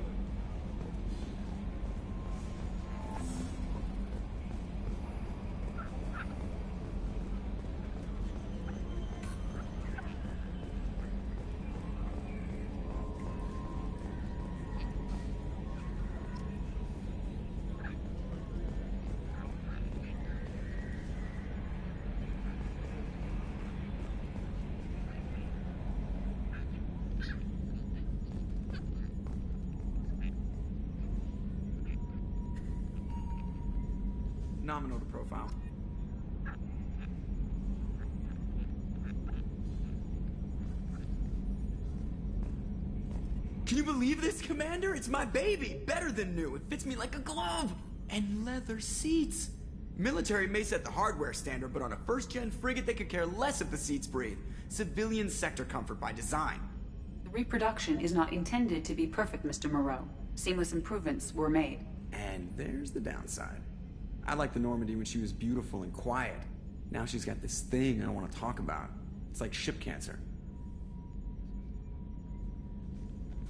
Nominal to profile. Can you believe this, Commander? It's my baby! Better than new. It fits me like a glove! And leather seats. Military may set the hardware standard, but on a first-gen frigate, they could care less if the seats breathe. Civilian sector comfort by design. The reproduction is not intended to be perfect, Mr. Moreau. Seamless improvements were made. And there's the downside. I liked the Normandy when she was beautiful and quiet. Now she's got this thing I don't want to talk about. It's like ship cancer.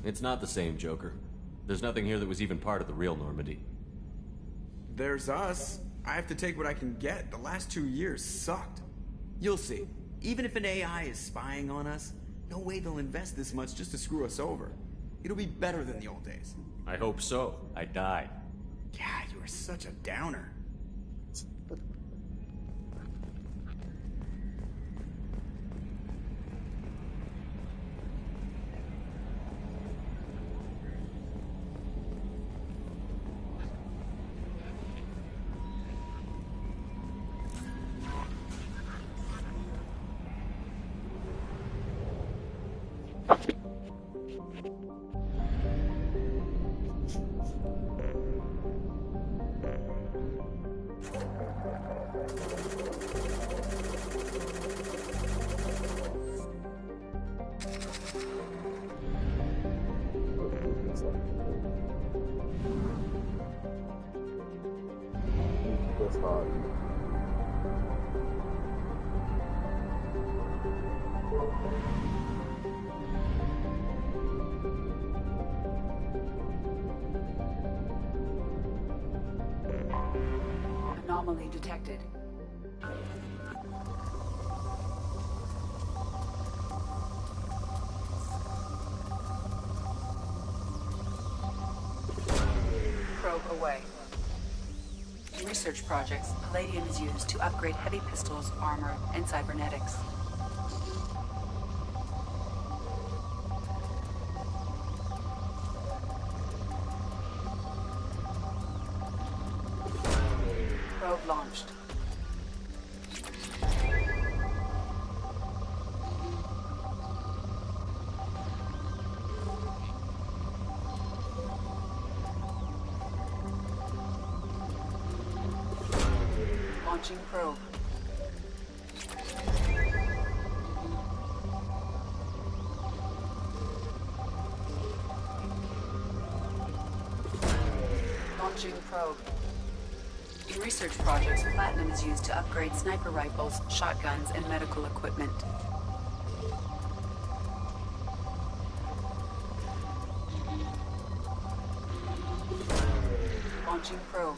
It's not the same, Joker. There's nothing here that was even part of the real Normandy. There's us. I have to take what I can get. The last 2 years sucked. You'll see. Even if an AI is spying on us, no way they'll invest this much just to screw us over. It'll be better than the old days. I hope so. I died. Yeah, you are such a downer. That's hard. Anomaly detected. Probe away. In research projects, palladium is used to upgrade heavy pistols, armor, and cybernetics. Probe launched. Launching probe. Launching probe. In research projects, platinum is used to upgrade sniper rifles, shotguns, and medical equipment. Launching probe.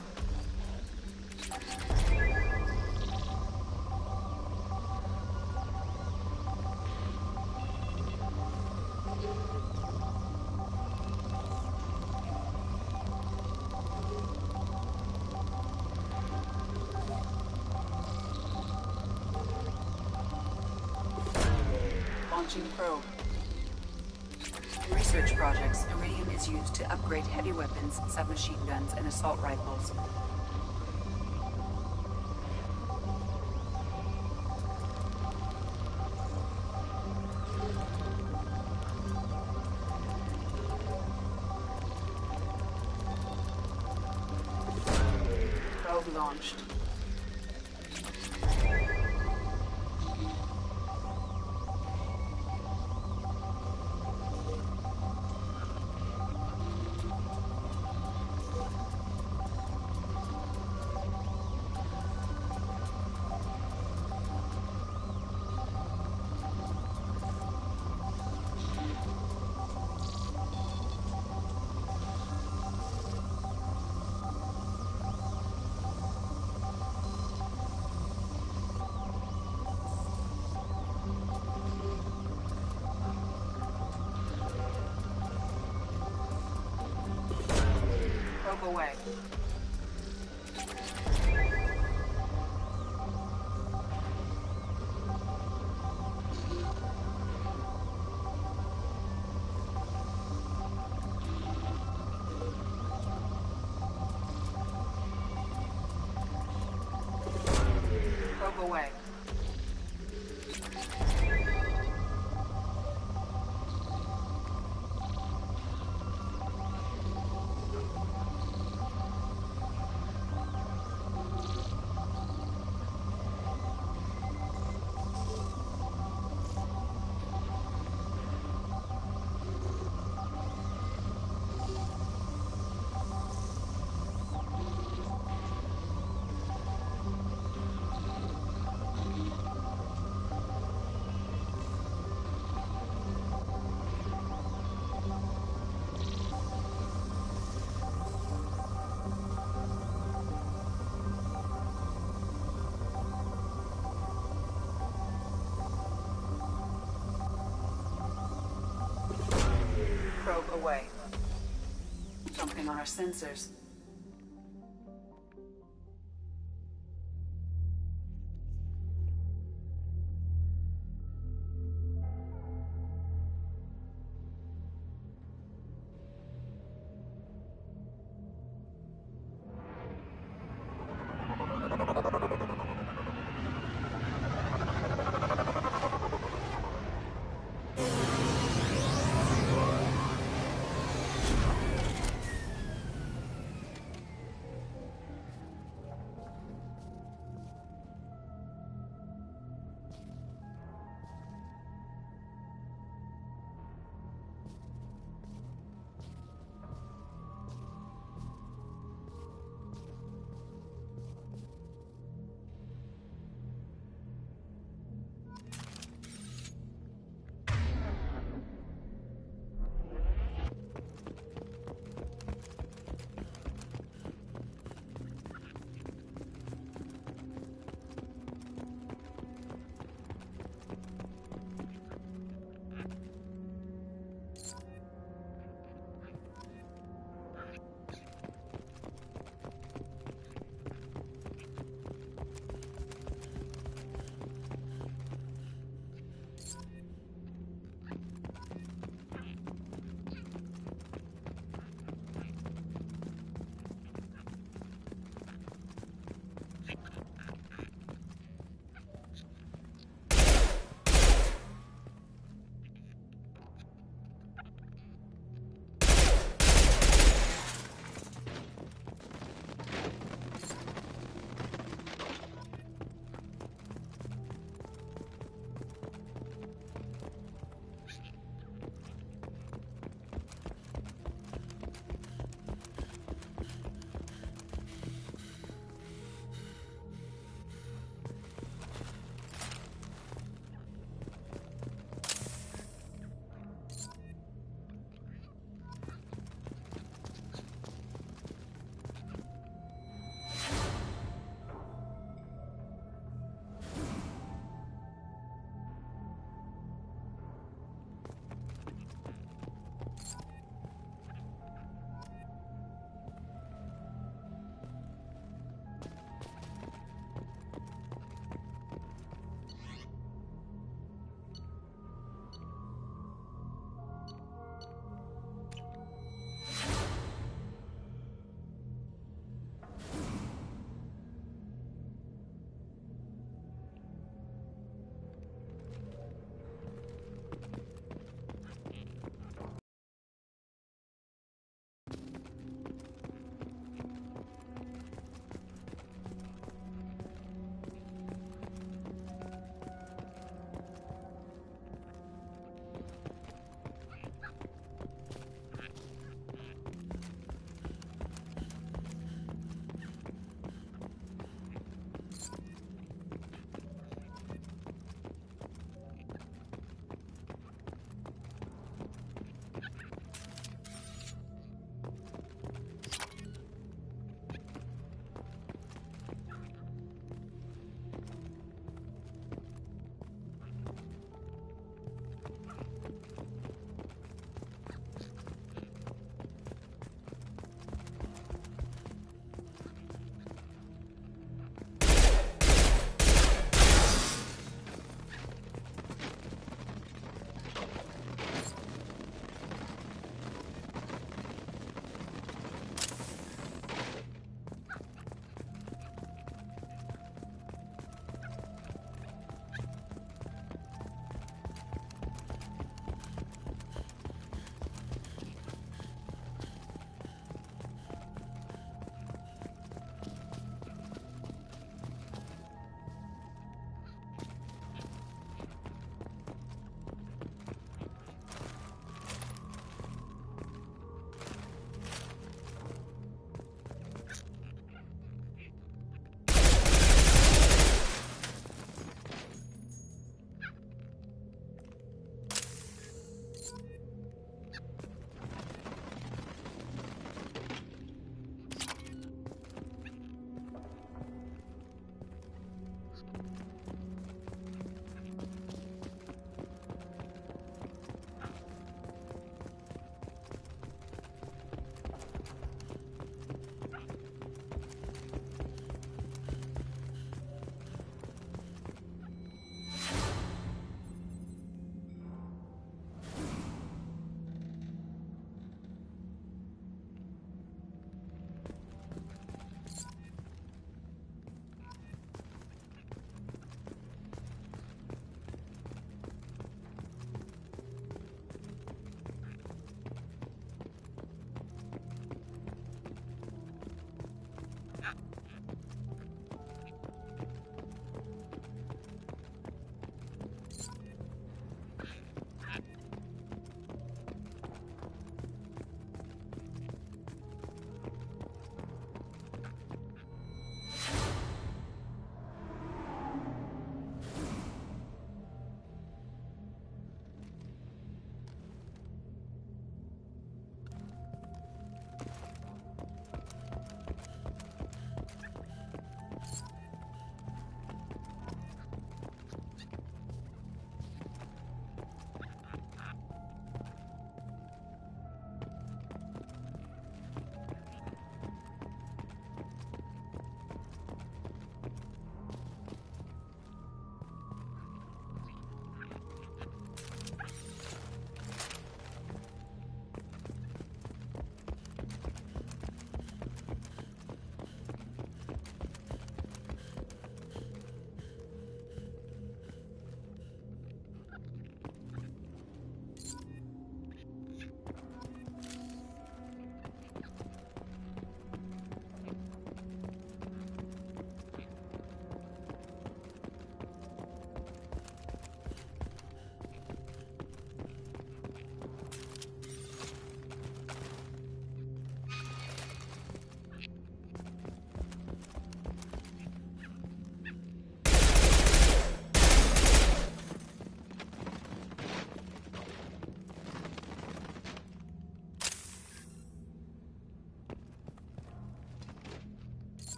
Launching probe. In research projects, iridium is used to upgrade heavy weapons, submachine guns, and assault rifles. Probe launched. away. Probe away. Probe away. Something on our sensors.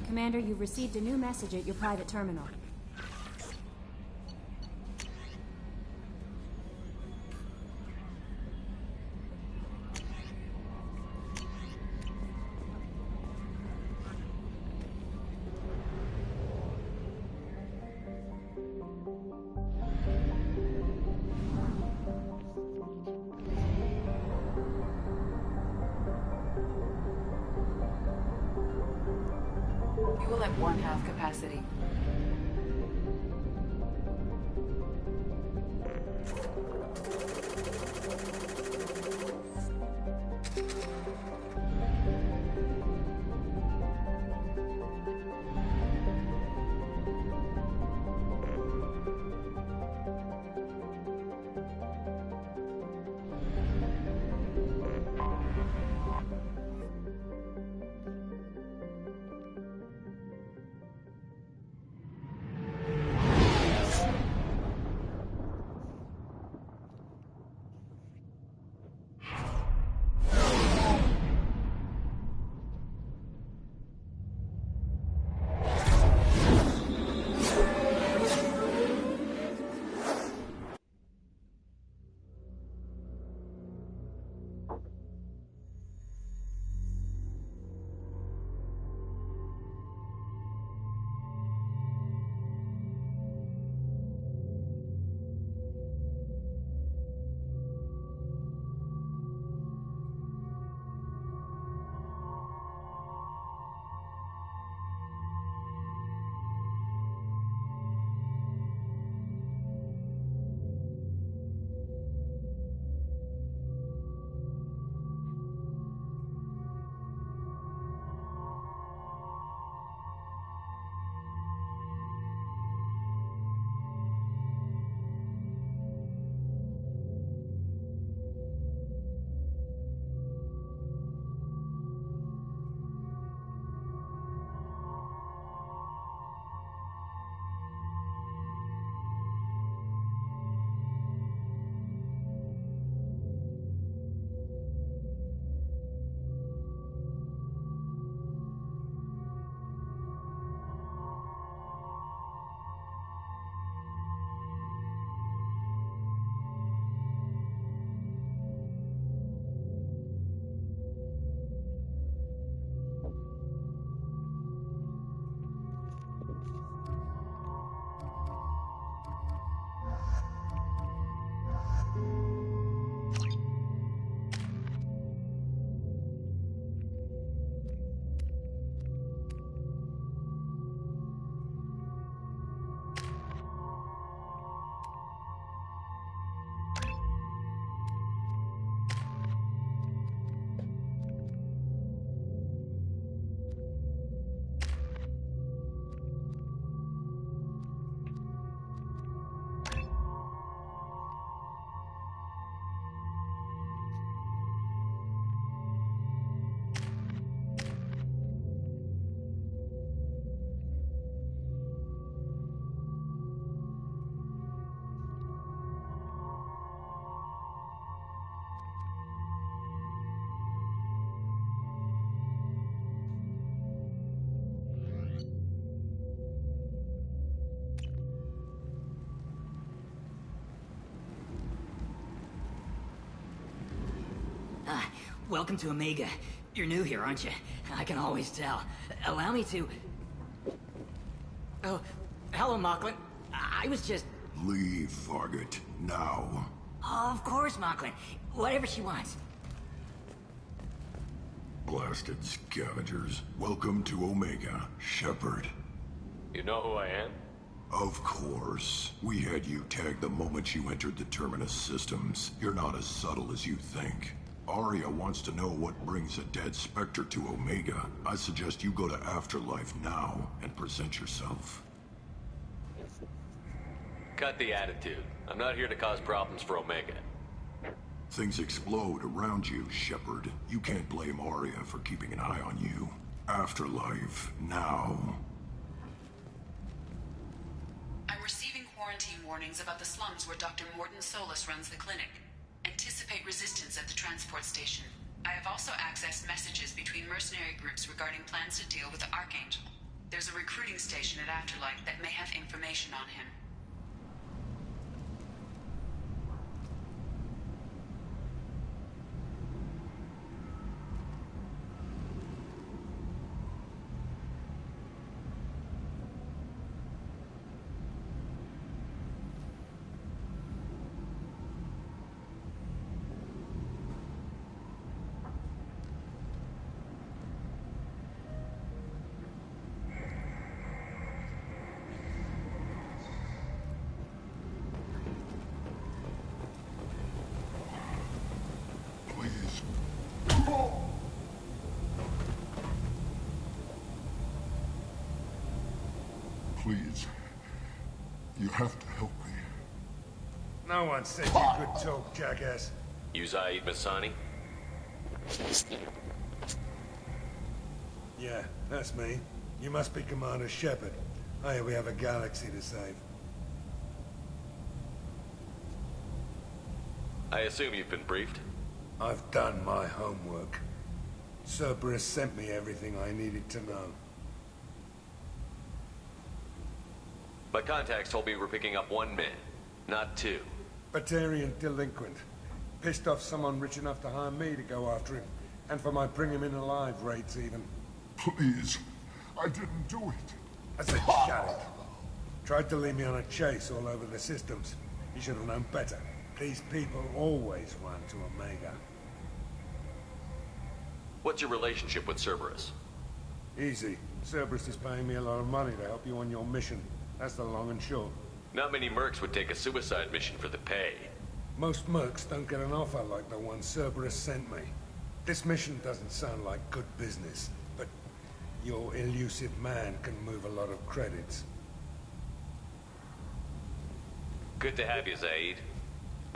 Commander, you've received a new message at your private terminal. Fuel at 1/2 capacity. Welcome to Omega. You're new here, aren't you? I can always tell. Allow me to... Oh, hello, Mocklin. I was just... Leave, Fargate. Now. Oh, of course, Mocklin. Whatever she wants. Blasted scavengers. Welcome to Omega, Shepard. You know who I am? Of course. We had you tagged the moment you entered the Terminus systems. You're not as subtle as you think. Arya wants to know what brings a dead Spectre to Omega. I suggest you go to Afterlife now and present yourself. Cut the attitude. I'm not here to cause problems for Omega. Things explode around you, Shepard. You can't blame Arya for keeping an eye on you. Afterlife, now. I'm receiving quarantine warnings about the slums where Dr. Morton Solus runs the clinic. Anticipate resistance at the transport station. I have also accessed messages between mercenary groups regarding plans to deal with the Archangel. There's a recruiting station at Afterlight that may have information on him. Please. You have to help me. No one said you could talk, jackass. You Zaid Masani? Yeah, that's me. You must be Commander Shepard. Hey, we have a galaxy to save. I assume you've been briefed? I've done my homework. Cerberus sent me everything I needed to know. My contacts told me we're picking up 1 man, not 2. Batarian delinquent. Pissed off someone rich enough to hire me to go after him. And for my bring him in alive rates even. Please. I didn't do it. I said shut it. Tried to lead me on a chase all over the systems. He should have known better. These people always run to Omega. What's your relationship with Cerberus? Easy. Cerberus is paying me a lot of money to help you on your mission. That's the long and short. Not many mercs would take a suicide mission for the pay. Most mercs don't get an offer like the one Cerberus sent me. This mission doesn't sound like good business, but your elusive man can move a lot of credits. Good to have you, Zaid.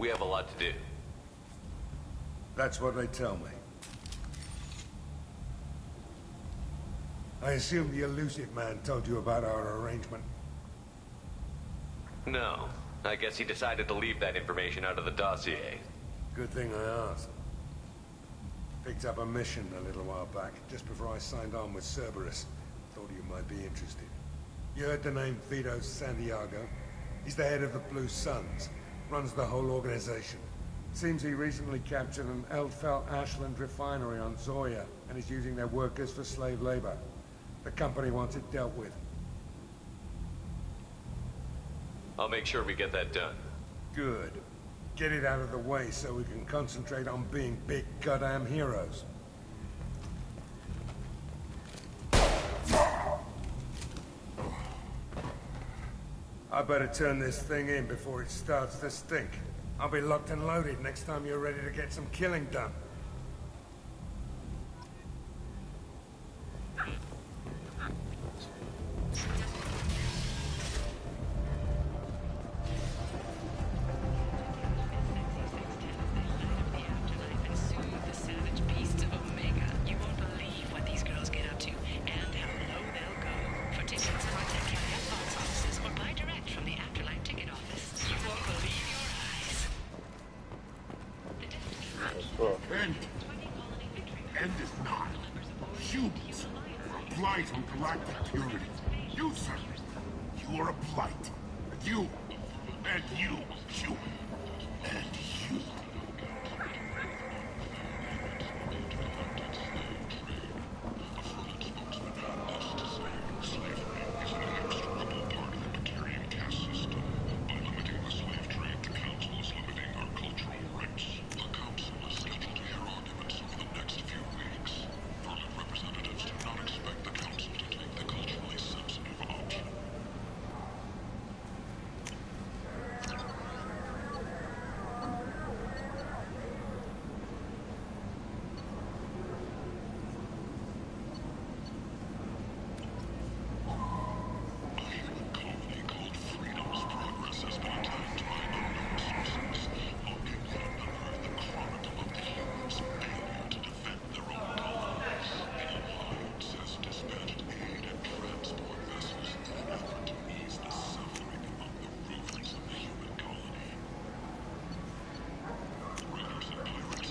We have a lot to do. That's what they tell me. I assume the elusive man told you about our arrangement. No. I guess he decided to leave that information out of the dossier. Good thing I asked. Picked up a mission a little while back, just before I signed on with Cerberus. Thought you might be interested. You heard the name Vito Santiago? He's the head of the Blue Suns. Runs the whole organization. Seems he recently captured an Eldfell Ashland refinery on Zoya, and is using their workers for slave labor. The company wants it dealt with. I'll make sure we get that done. Good. Get it out of the way so we can concentrate on being big goddamn heroes. I better turn this thing in before it starts to stink. I'll be locked and loaded next time you're ready to get some killing done. End is not. Humans are a blight on galactic purity. You, sir, you are a blight. And you, human. And you.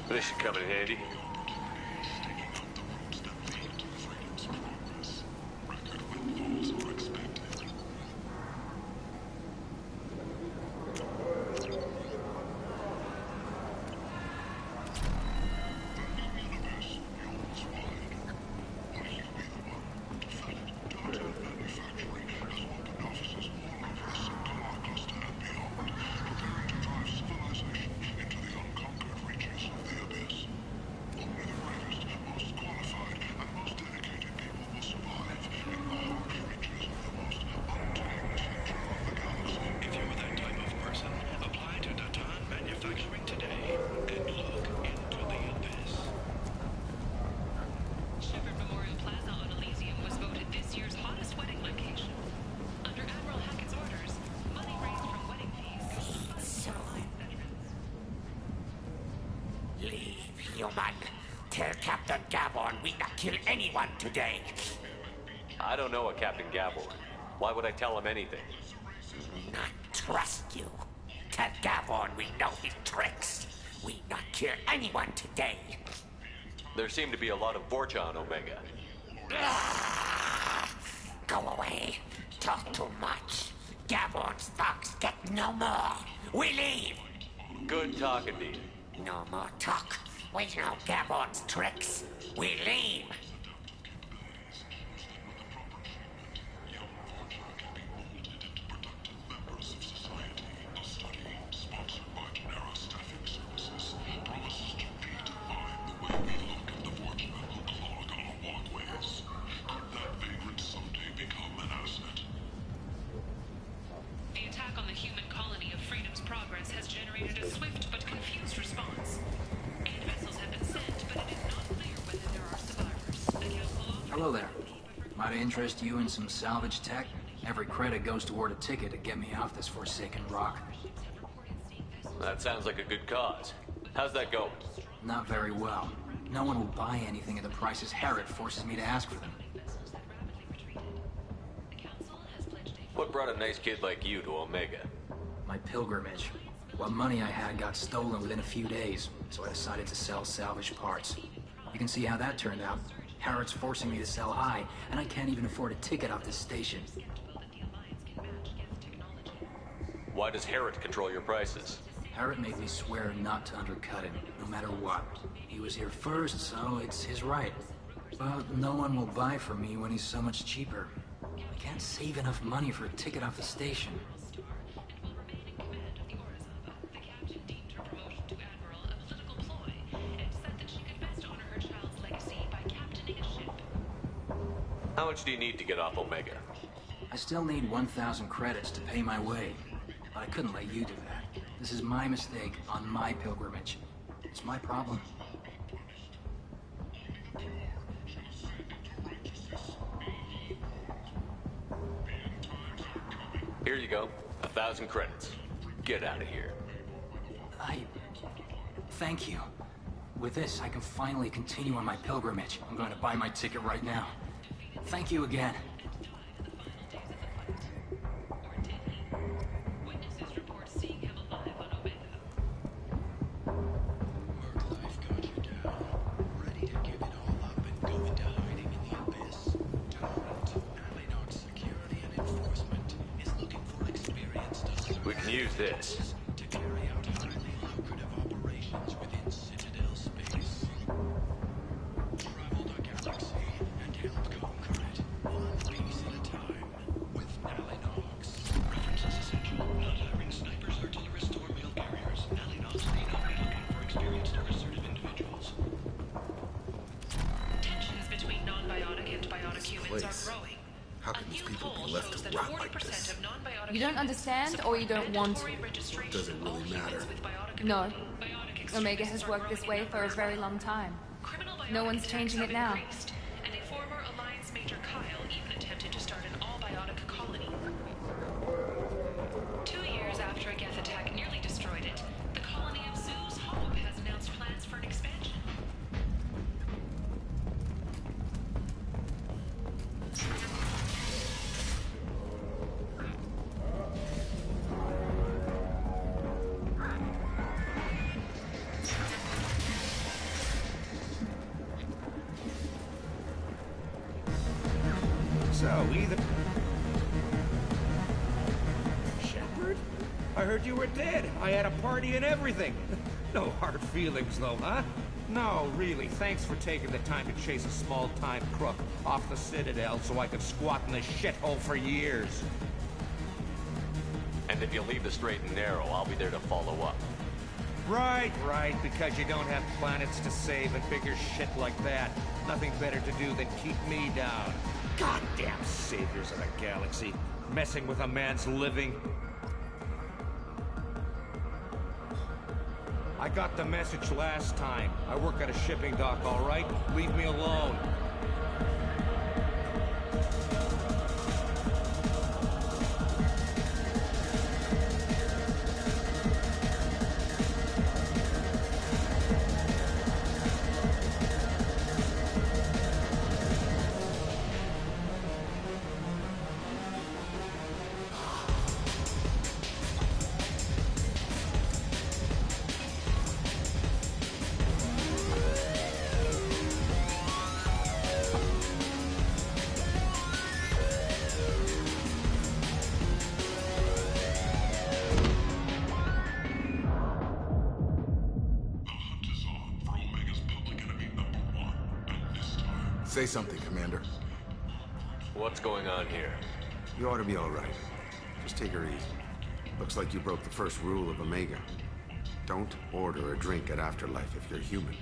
This should come in handy. Staking out the roads that lead to freedom's progress. Record with human. Tell Captain Gaborn we not kill anyone today. I don't know a Captain Gaborn. Why would I tell him anything? Not trust you. Tell Gaborn we know his tricks. We not kill anyone today. There seem to be a lot of Vorcha on Omega. Go away. Talk too much. Gaborn's thugs get no more. We leave. Good talking to you. No more talk. We know Gaborn's tricks. We leave. The attack on the human colony of Freedom's Progress has generated a swift but confused response. 8 vessels have been sent, but it is not clear whether there are survivors. The council Hello there. Might I interest you in some salvage tech? Every credit goes toward a ticket to get me off this forsaken rock. That sounds like a good cause. How's that going? Not very well. No one will buy anything at the prices Herod forces me to ask for them. What brought a nice kid like you to Omega? My pilgrimage. What money I had got stolen within a few days, so I decided to sell salvage parts. You can see how that turned out. Herod's forcing me to sell high, and I can't even afford a ticket off this station. Why does Herod control your prices? Herod made me swear not to undercut him, no matter what. He was here first, so it's his right. But no one will buy from me when he's so much cheaper. I can't save enough money for a ticket off the station. How much do you need to get off Omega? I still need 1,000 credits to pay my way, but I couldn't let you do that. This is my mistake on my pilgrimage. It's my problem. Here you go. 1,000 credits. Get out of here. Thank you. With this, I can finally continue on my pilgrimage. I'm going to buy my ticket right now. Thank you again. We can use this. To carry out highly lucrative operations within Citadel space. Travel the galaxy and help conquer it, one piece at a time, with Nalinox. References essential. Not hiring snipers, artillerists, or mail carriers. Nalinox may not be looking for experienced or assertive individuals. Tensions between non-biotic and biotic humans are growing. How can these people be left to rot like this? You don't understand or you don't want to? It doesn't really matter. No. Omega has worked this way for a very long time. No one's changing it now. And a former Alliance Major Kyle even attempted to start an all-biotic colony. 2 years after a Geth attack nearly destroyed it, the colony of Zeus Hope has announced plans for an expansion. So, either... Shepard? I heard you were dead. I had a party and everything. No hard feelings, though, huh? No, really, thanks for taking the time to chase a small-time crook off the Citadel so I could squat in this shithole for years. And if you leave the straight and narrow, I'll be there to follow up. Right, because you don't have planets to save and bigger shit like that. Nothing better to do than keep me down. Goddamn saviors of the galaxy, messing with a man's living. I got the message last time. I work at a shipping dock, all right? Leave me alone. Say something, Commander. What's going on here? You ought to be all right. Just take her easy. Looks like you broke the first rule of Omega. Don't order a drink at Afterlife if you're human.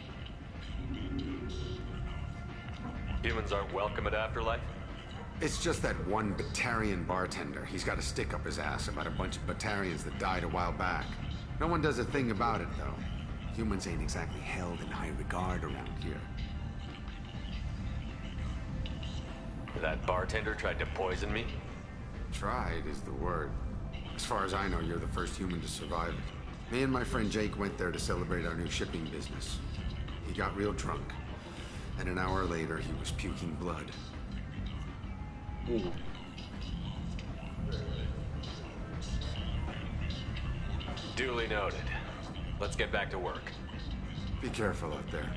Humans aren't welcome at Afterlife? It's just that one Batarian bartender. He's got a stick up his ass about a bunch of Batarians that died a while back. No one does a thing about it, though. Humans ain't exactly held in high regard around here. That bartender tried to poison me? Tried is the word. As far as I know, you're the first human to survive it. Me and my friend Jake went there to celebrate our new shipping business. He got real drunk, and an hour later he was puking blood. Duly noted. Let's get back to work. Be careful out there.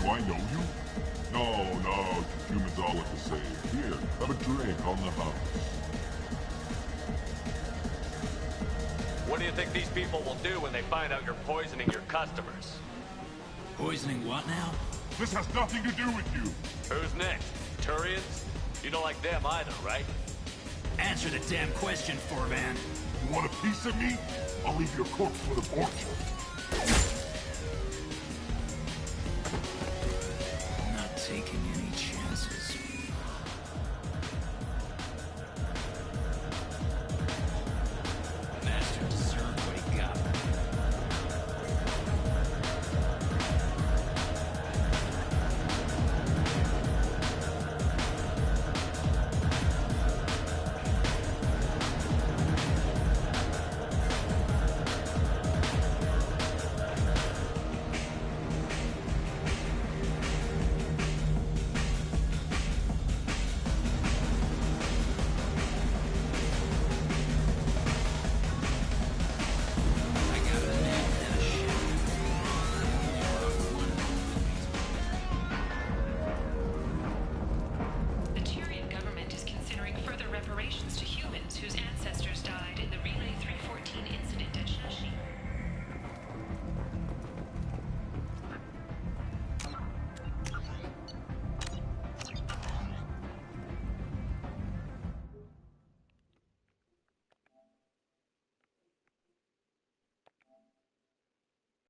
Do I know you? No, humans all look the same. Here, have a drink on the house. What do you think these people will do when they find out you're poisoning your customers? Poisoning what now? This has nothing to do with you. Who's next? Turians? You don't like them either, right? Answer the damn question, Forban. You want a piece of me? I'll leave your corpse for the vultures.